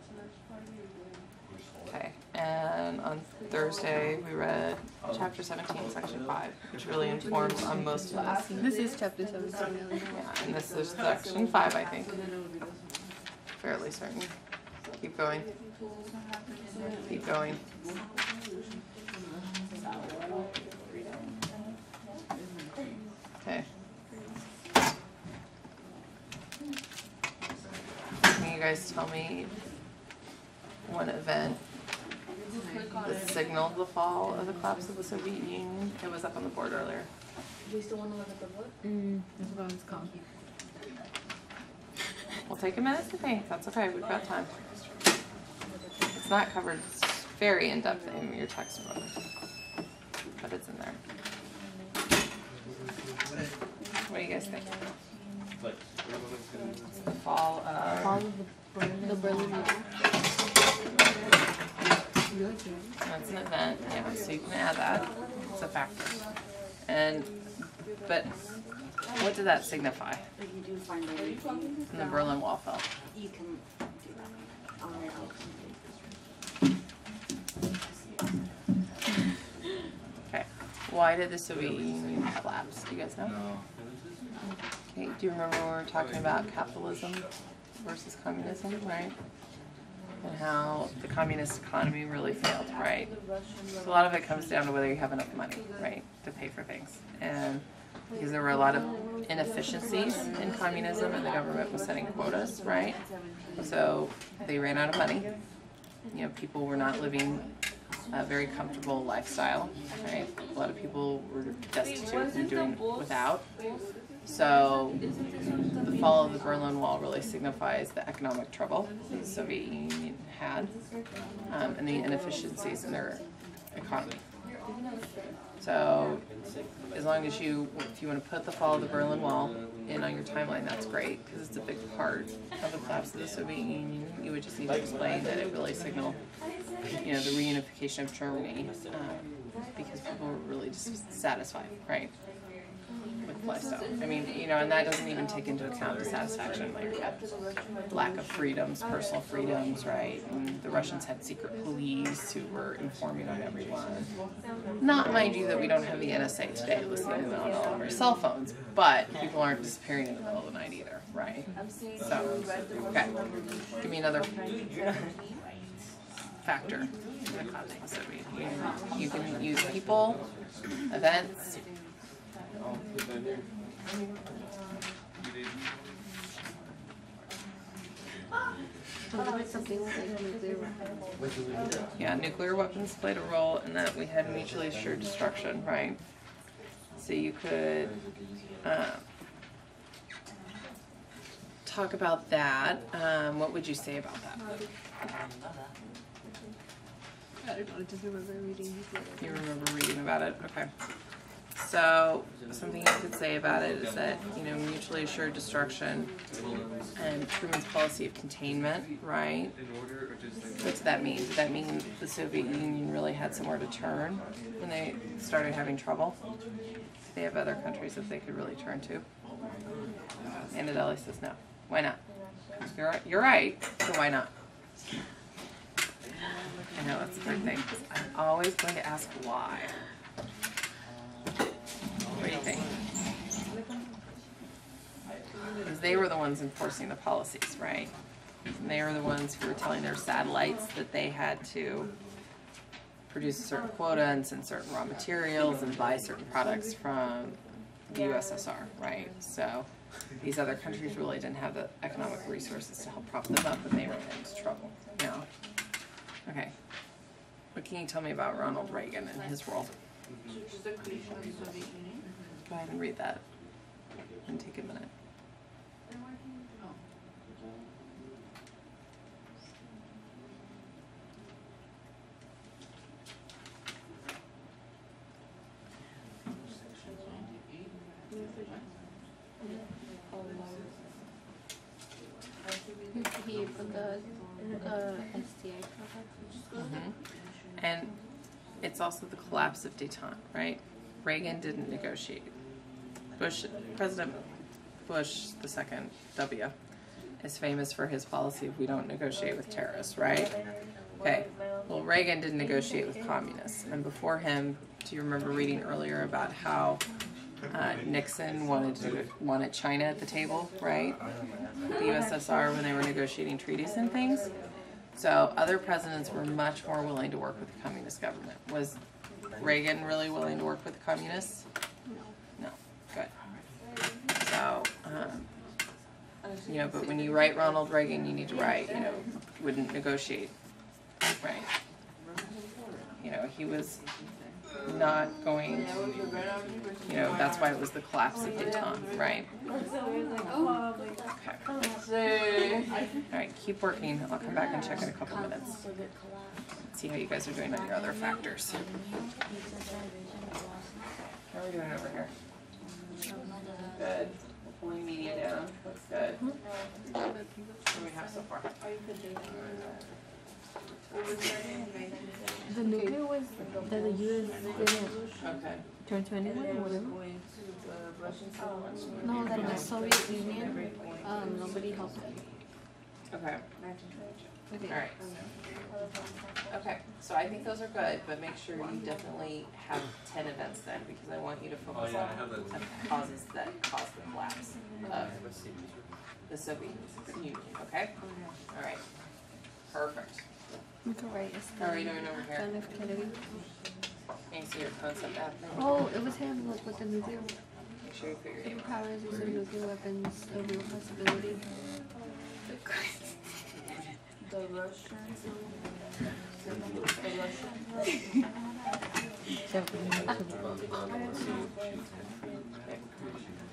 Okay, and on Thursday we read chapter 17, section 5, which really informs on most of this. This is chapter 17. Yeah, and this is section 5, I think. Fairly certain. Keep going. Keep going. Okay. Can you guys tell me one event that signaled the fall of the collapse of the Soviet Union? It was up on the board earlier. Do you still want to look at the book? That's what it's called. We'll take a minute to think. That's okay. We've got time. It's not covered very in depth in your textbook, but it's in there. What do you guys think? The fall of The Berlin Wall. That's an event, yeah, so you can add that. It's a factor. But what did that signify? If you do find the reading, When the Berlin Wall fell. you can do that. Okay. Why did the Soviet Union collapse? Do you guys know? No. Okay. Do you remember when we were talking about capitalism versus communism, right? And how the communist economy really failed, right? So a lot of it comes down to whether you have enough money, right, to pay for things. And because there were a lot of inefficiencies in communism and the government was setting quotas, right? So they ran out of money. You know, people were not living a very comfortable lifestyle, right? A lot of people were destitute and doing without. So the fall of the Berlin Wall really signifies the economic trouble the Soviet Union had and the inefficiencies in their economy. So as long as if you want to put the fall of the Berlin Wall in on your timeline, that's great because it's a big part of the collapse of the Soviet Union. You would just need to explain that it really signaled, you know, the reunification of Germany because people were really dissatisfied, right? With lifestyle. I mean, you know, and that doesn't even take into account dissatisfaction. Like, you had lack of freedoms, personal freedoms, right? And the Russians had secret police who were informing on everyone. Not, mind you, that we don't have the NSA today listening on all of our cell phones, but people aren't disappearing in the middle of the night either, right? So, okay. Give me another factor in the collapse of the Soviet Union. You can use people, events. Yeah, nuclear weapons played a role in that. We had mutually assured destruction, right? So you could talk about that. What would you say about that? I don't know, I just remember reading. You remember reading about it? Okay. So something you could say about it is that, you know, mutually assured destruction and Truman's policy of containment, right? What did that mean? Did that mean the Soviet Union really had somewhere to turn when they started having trouble? Did they have other countries that they could really turn to? And Adele says no. Why not? You're right, so why not? I know, that's the great thing. I'm always going to ask why. What do you think? Because they were the ones enforcing the policies, right? And they were the ones who were telling their satellites that they had to produce a certain quota and send certain raw materials and buy certain products from the USSR, right? So these other countries really didn't have the economic resources to help prop them up, and they ran into trouble. Now, okay, what can you tell me about Ronald Reagan and his role? Go ahead and read that and take a minute. He put the STI program. And it's also the collapse of detente, right? Reagan didn't negotiate. President Bush II, W, is famous for his policy of we don't negotiate with terrorists, right? Okay, well, Reagan didn't negotiate with communists. And before him, do you remember reading earlier about how Nixon wanted China at the table, right? The USSR when they were negotiating treaties and things. So other presidents were much more willing to work with the communist government. Was Reagan really willing to work with the communists? No. Good. So, you know, but when you write Ronald Reagan, you need to write, you know, wouldn't negotiate, right? You know, he was not going, you know, that's why it was the collapse of detente, right? Okay. All right, keep working. I'll come back and check in a couple minutes. See how you guys are doing on your other factors. How are we doing over here? Good. Pulling media down. Looks good. What do we have so far? The nuclear was that the U.S. didn't turn to anyone or whatever? No, that the Soviet Union, nobody helped them. Okay. Alright. Okay, so I think those are good, but make sure you definitely have 10 events then, because I want you to focus on 10 causes that caused the collapse of the Soviet Union, okay? Alright. Perfect. You can write How are you doing over here? John F. Kennedy. Can you see your concept app there? Oh, it was him, like with the nuclear. Make sure you put your name. Powers use of nuclear weapons, a real possibility. The Russians.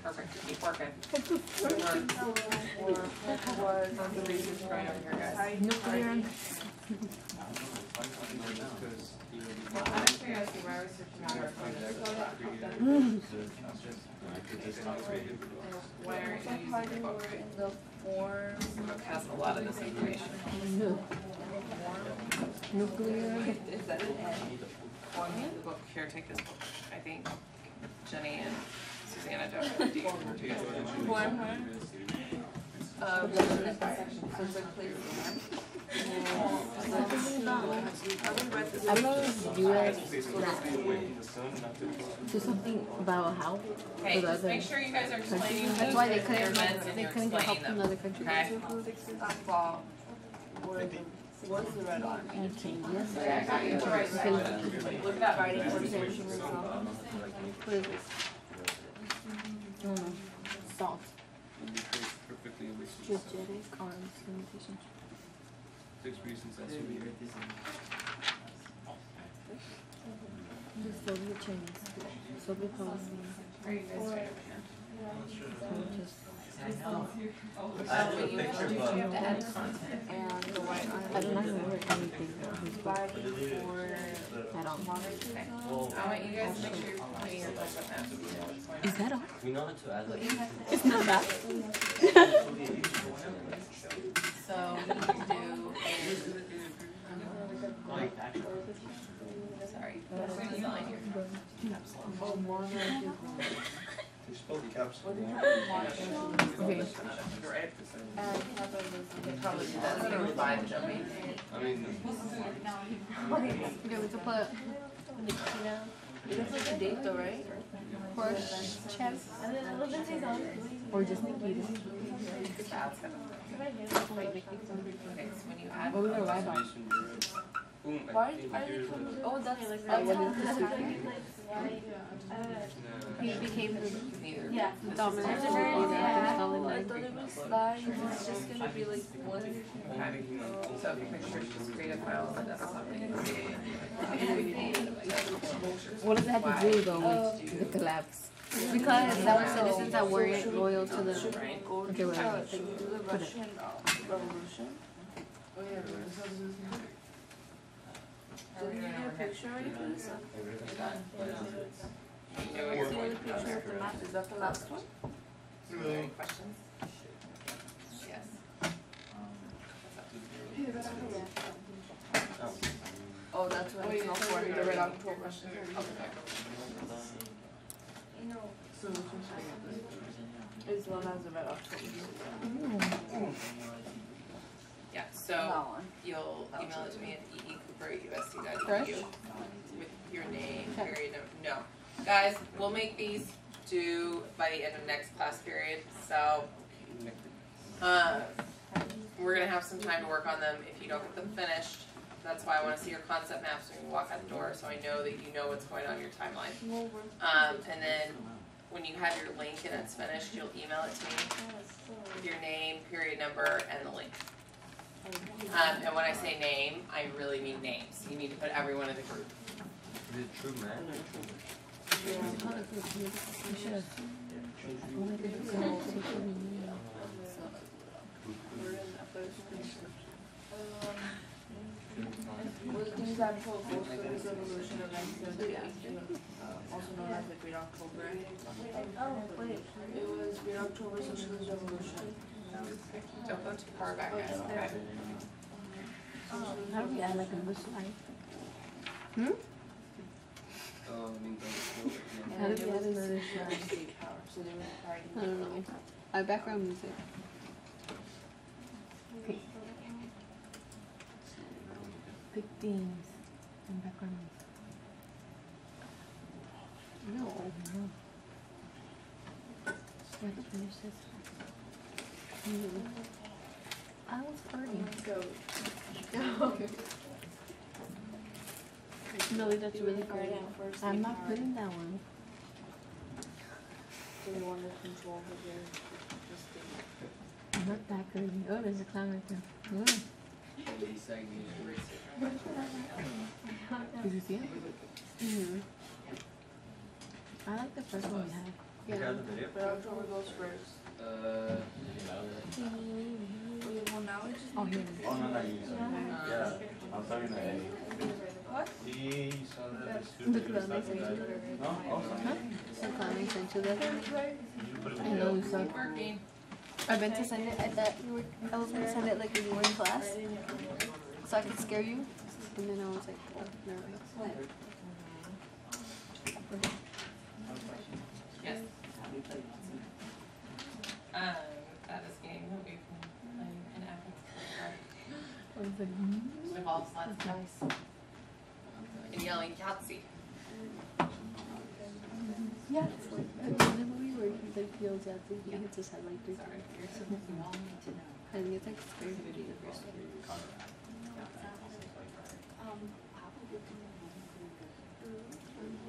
Perfect. Keep working. Good work. How's the research going over here, guys? Nuclear. Well, I'm just curious why I was searching out our why aren't you using the book? The forms. The book has a lot of this information. Nuclear. Is that an N? The book, here, take this book. I think Jenny and Susanna don't. Do you Form. So it's like place I don't know if the U.S. do something about how. Okay, just make sure you guys are explaining. That's why they their couldn't events and you're get help explaining from them. other countries. Okay? What's the red on? And changes. Yeah, I got you. Because Look at that Fighting writing. organization or something. what is this? I don't know. Salt. Perfectly Strategic arms limitation. 6 reasons that's who we are. The Soviet Chinese. Soviet policy. Are you guys ready? I have a picture, but You have to add content. And the white on. I do not remember anything about his book Fighting for at all. Okay. I want you guys to make sure you're playing your concept now so you know what's going on. Is that all? we know how to add like. It's not that. So what you do is, sorry, what's the design here? Oh, more than You spelled the caps. Okay. Right? They probably did that so they buy the domain name. I mean, Okay, we can put Nikita. You can put the date though, right? horse chest or just Nikita. That's gonna. Okay, so when you add. What was our ride on? Boom, I Why think are they here's coming? the- Oh, that's What is the secret? Nah. He became Neither. yeah. the dominant Yeah. leader. I thought it was slide. It's just gonna be like one. I'm making a- So if you make sure you just create a file that doesn't have anything. What does it have to do though with the collapse? Because that was citizens that weren't loyal to the. Right? Okay, whatever. Do the Russian Revolution. Oh yeah, Did you get a picture already for this? You know what See you're the going to picture of the map? Is that the last one? Any questions? Yes. Oh, that's what it's for. The Red October. As well as the Red October. Yeah, so That one. you'll email it to me at ErinCooper@usc.edu Fresh? with your name, period, no. Guys, we'll make these due by the end of next class period, so, we're gonna have some time to work on them. If you don't get them finished, that's why I wanna see your concept maps when you walk out the door, so I know that you know what's going on in your timeline. And then when you have your link and it's finished, you'll email it to me with your name, period number, and the link. And when I say name, I really mean names. You need to put everyone in the group. Is it true, man? Well, the things that told most of the revolution of 1978, also known as the Great October. Oh, wait. It was Great October Socialist Revolution. Don't go too far back, guys, okay? How do we add like a bush light? I mean, How do we add another shrine? State power, so they were fighting. I don't know. Background music. Okay. Big themes and background music. No, no. I have to finish this. I was farting. Go. Okay. No, that's really great. I'm not putting that one. So they wanted to control the state. I'm not that good. Oh, there's a clown right there. Did you see it? Mm-hmm. I like the first one we had. You got the video? But October goes first. Well, now we just. Oh, here it is. Oh, no, no, you yeah. I'm talking to Eddie. What? He saw that the The student clown was I sent talking you. about it. No? Also? Huh? The clown I sent you that. You put it I know we saw. Working. I meant to send it. I thought you were. I was gonna send it like when you were in class, so I could scare you. And then I was like, oh, never mind. Yes. That is game that we've been playing in Athens. I was like, It involves lots of dice. And yelling Yahtzee. yeah. It's like in the movie where he like feels out there. He hits his head like 3 times. I think it's like scary video.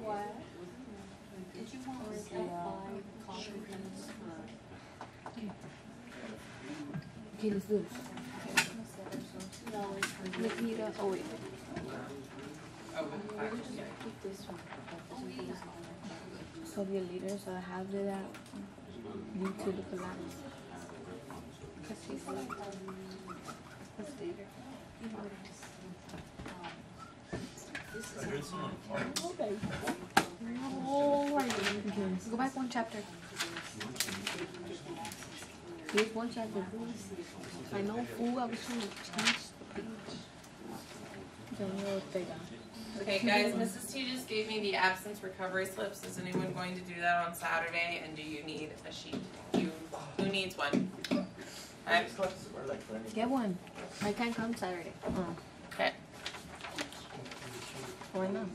What? Did you want to set five coffee beans? Okay, let's do this. Nikita. Oh wait. Oh, with the fact, yeah. Soviet leaders have that due to the collapse. Because she's like a leader. I heard someone fart. Okay. Okay. Go back one chapter. Here's one chapter. I know, fool. I was trying to change the page. Okay, guys, Mrs. T just gave me the absence recovery slips. Is anyone going to do that on Saturday? And do you need a sheet? Who needs one? Okay. Get one. I can't come Saturday. Okay. Why not?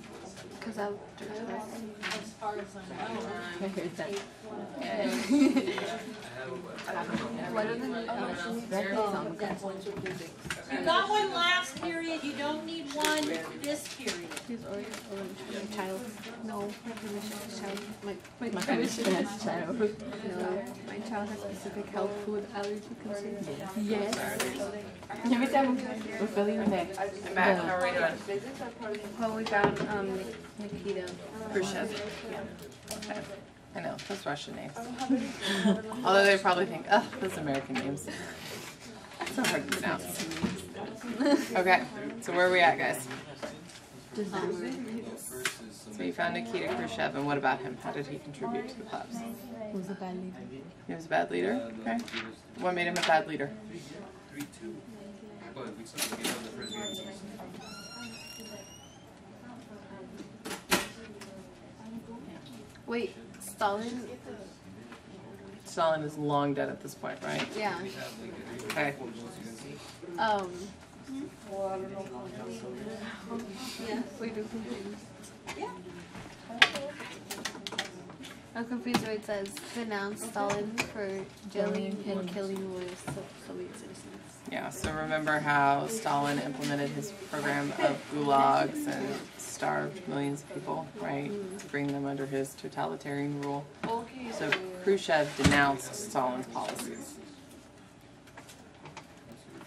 Because I'll As far as I know. I heard that. Why don't they You got one last period, you don't need one this period. He's already my child. No, my permission child. My permission has child. No, my child has specific health food allergy concerns. Yes. Let me tell you, we're feeling okay. I'm back. How are we doing? Well, we found Nikita. Khrushchev. Okay. I know, those Russian names. Although they probably think, oh, those American names. So hard to pronounce. Okay, so where are we at, guys? So you found Nikita Khrushchev, and what about him? How did he contribute to the clubs? He was a bad leader. He was a bad leader? Okay. What made him a bad leader? 3-2. But we still get on the first game. Wait, Stalin? Stalin is long dead at this point, right? Yeah. Okay. Yeah. Wait, I'm confused. I'm confused where it says denounce Stalin for jailing and killing Soviet citizens. Yeah, so remember how Stalin implemented his program of gulags and starved millions of people, right? To bring them under his totalitarian rule. So Khrushchev denounced Stalin's policies.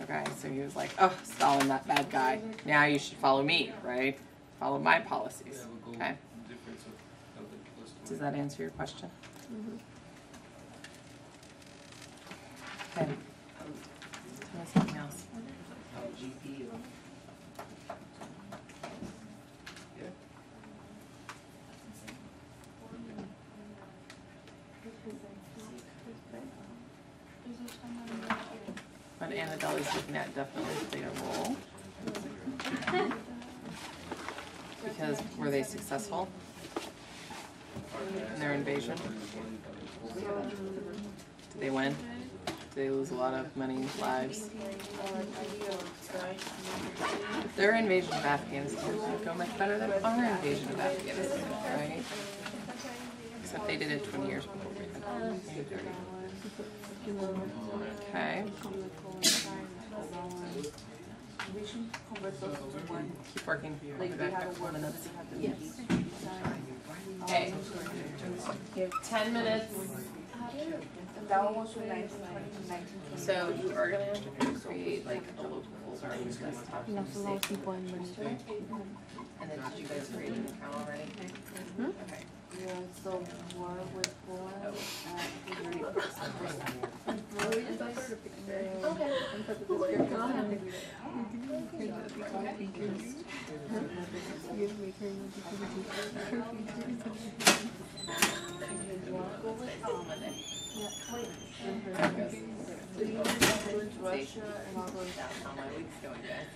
Okay, so he was like, oh, Stalin, that bad guy. Now you should follow me, right? Follow my policies. Okay. Does that answer your question? Okay. Tell me something else. What Annabelle's looking at definitely played a role. Because were they successful in their invasion? Did they win? Did they lose a lot of money, lives? Their invasion of Afghanistan didn't go much better than our invasion of Afghanistan, right? Except they did it 20 years before we did. Okay. Keep working. I'll be back in 4 minutes. Yes. Okay. You have 10 minutes. That one was from 1920 to 1920. So you are going to have to create like a local folder on your desktop. And then did you guys create an account already? Okay. Yeah, so war with war. Russia and all those. How my week's going, guys?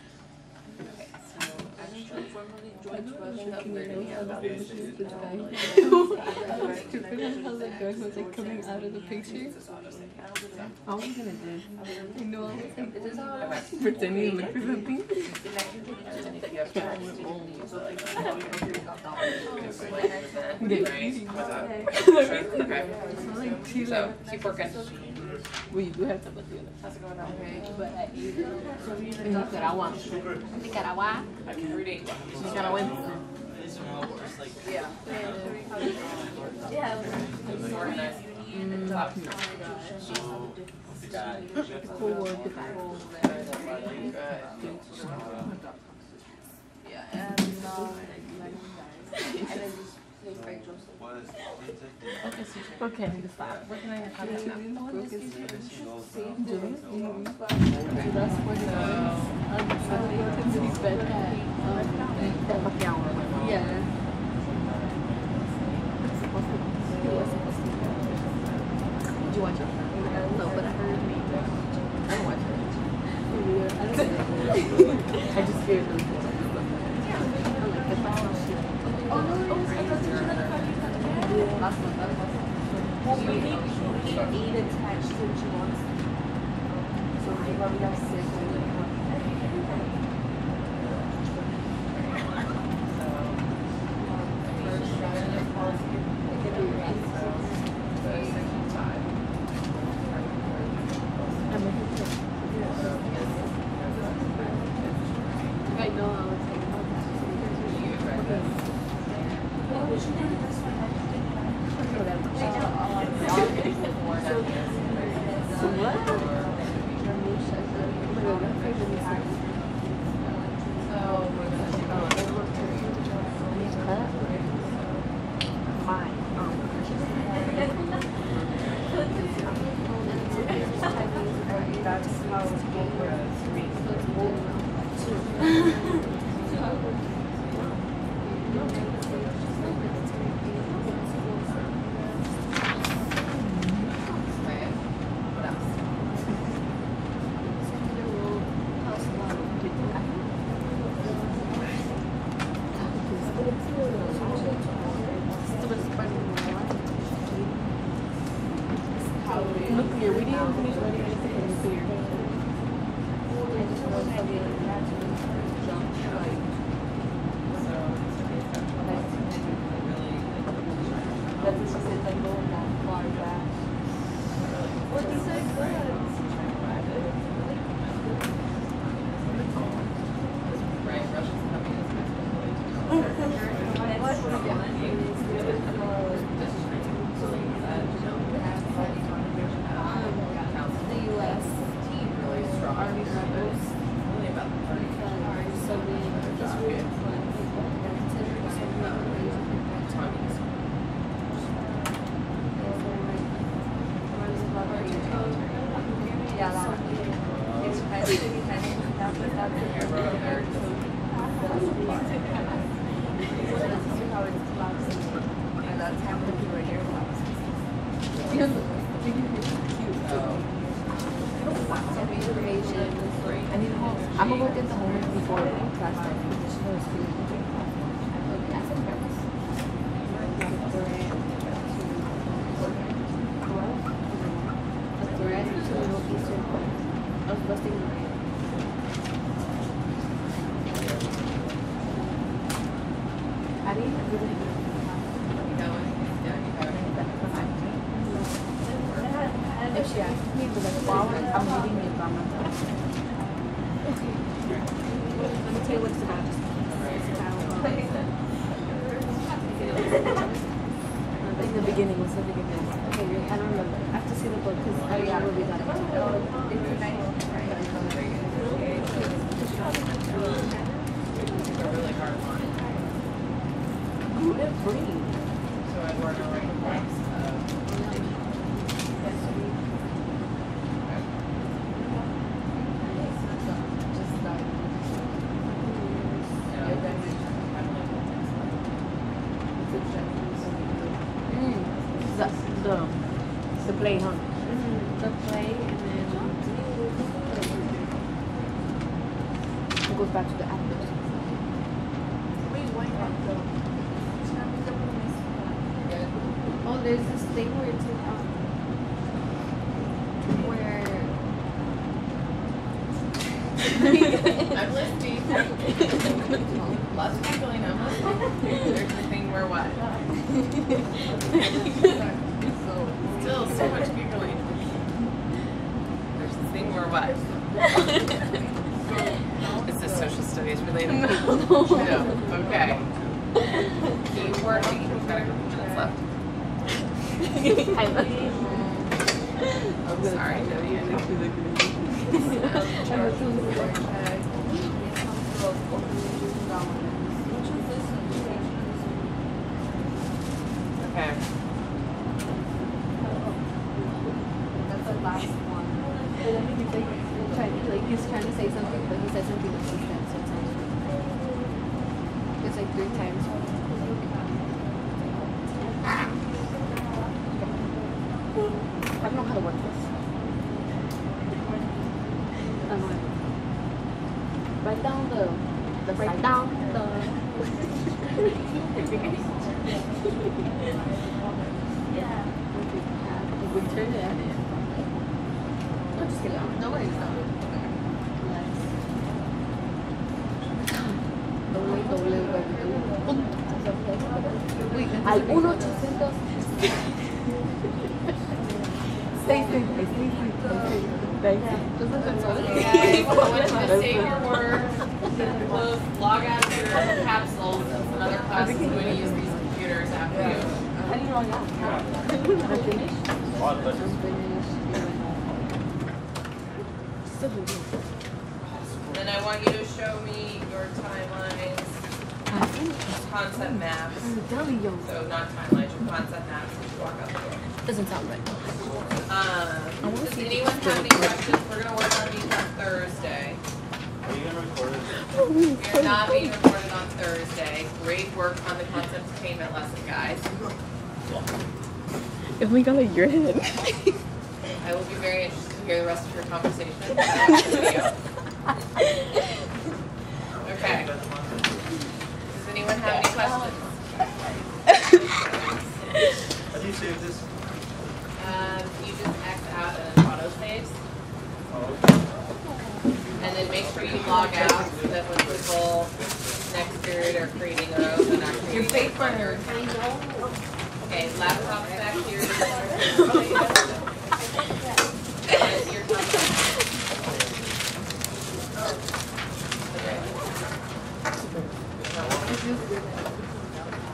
Okay, so Actually, formally joined Russia. How the guy was like coming out of the picture. All I'm gonna do, you know, I was like pretending to look for something. So keep working. We do have to look the other. How's it going on? But I eat in Nicaragua. Nicaragua. Rudy. She's gonna win. Yeah. Organized. Cool work. Yeah, and then just play Frank Joseph. Okay, stop. What can I have? That's what he's been at. Yeah. Did you watch it? No, but I heard. I don't watch it. I just scared them. 8 attached to what she wants. So we probably have 6. I know, I was thinking about That's how it's nuclear. We didn't finish learning anything in nuclear. That's just like going that far back. What is that good? The U.S. Army rebels. So we just really It's kind of how it collapses. And that's how the people right here collapses. I need to hold. I'm gonna go get the homework before class starts. If she asks me, but like while I'm reading it by myself. Okay. Let me tell you what it's about. It's about in the beginning, what's the beginning? Okay, I don't remember. I have to see the book because I will be done. Really hard line. Good at brain. So I work on right next. The play, huh? The play and then It goes back to the actors. wait, why not though? Oh, there's this thing where it's I'm listening. Lots of giggling, I'm listening. There's the thing where what? Still so much giggling. There's the thing where what? Is this social studies related? No. Okay. Keep working. We've got a couple minutes left. Sorry, Debbie. I know. Okay. That's the last one. But then he's he's trying to say something, but he said something that makes sense sometimes. It's like 3 times. I don't know how to work this. I don't know. Write down the write down the We turned it in. I'm just kidding. No way, it's not. Al 1-800. Stay safe, Thank you. Okay, I want you to save your words, close, log out of your capsules. Another class is going to use these computers after you. How do you log out? I'm finished. Then I want you to show me your timelines, concept maps. So not timelines, your concept maps as you walk out the door. Doesn't sound right. Does anyone have any questions? We're going to work on these on Thursday. Are you gonna record it? We are not being recorded on Thursday. Great work on the concept attainment lesson, guys. Oh my god, like your head. I will be very interested to hear the rest of your conversation. After the video. Okay. Does anyone have any questions? How do you save this? You just X out and auto saves. Oh, okay. And then make sure you log out so that when people next period are creating those and not creating paper. Okay, laptop's back here. And your concept.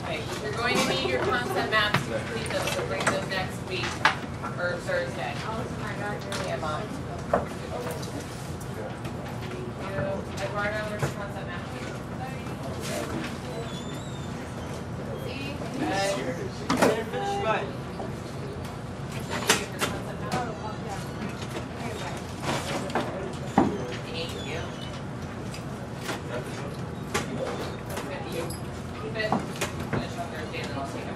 Okay, you're going to need your concept maps to complete them, so bring them next week or Thursday. Yeah, Mom. Eduardo, where's the concept map? See? Good. Right. Thank you. You keep it. Finish on Thursday and then I'll take it.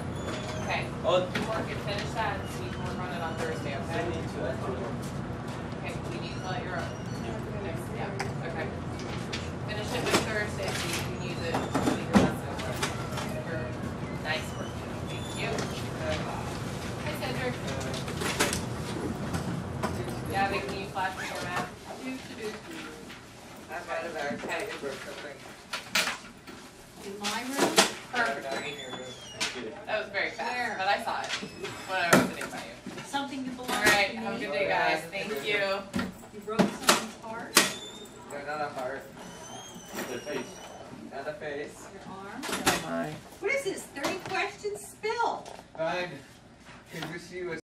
Okay. Oh, You work it, finish that, and so you can work on it on Thursday, okay? Okay, you need to fill out your own. Next, yeah, okay. Finish it by Thursday so you can use it to complete your lesson. Your nice work. Thank you. Good. Hi, Cedric. Yeah, can you flash me your map? Okay. In my room? Perfect. That was very fast, but I saw it when I was sitting by you. Something that belongs All to me? right, have a good day, guys. Thank you. You broke someone's heart? They're not a heart. the face. And a face. Your arm? Hi. What is this, 30 questions? Spill! Bag. Can you see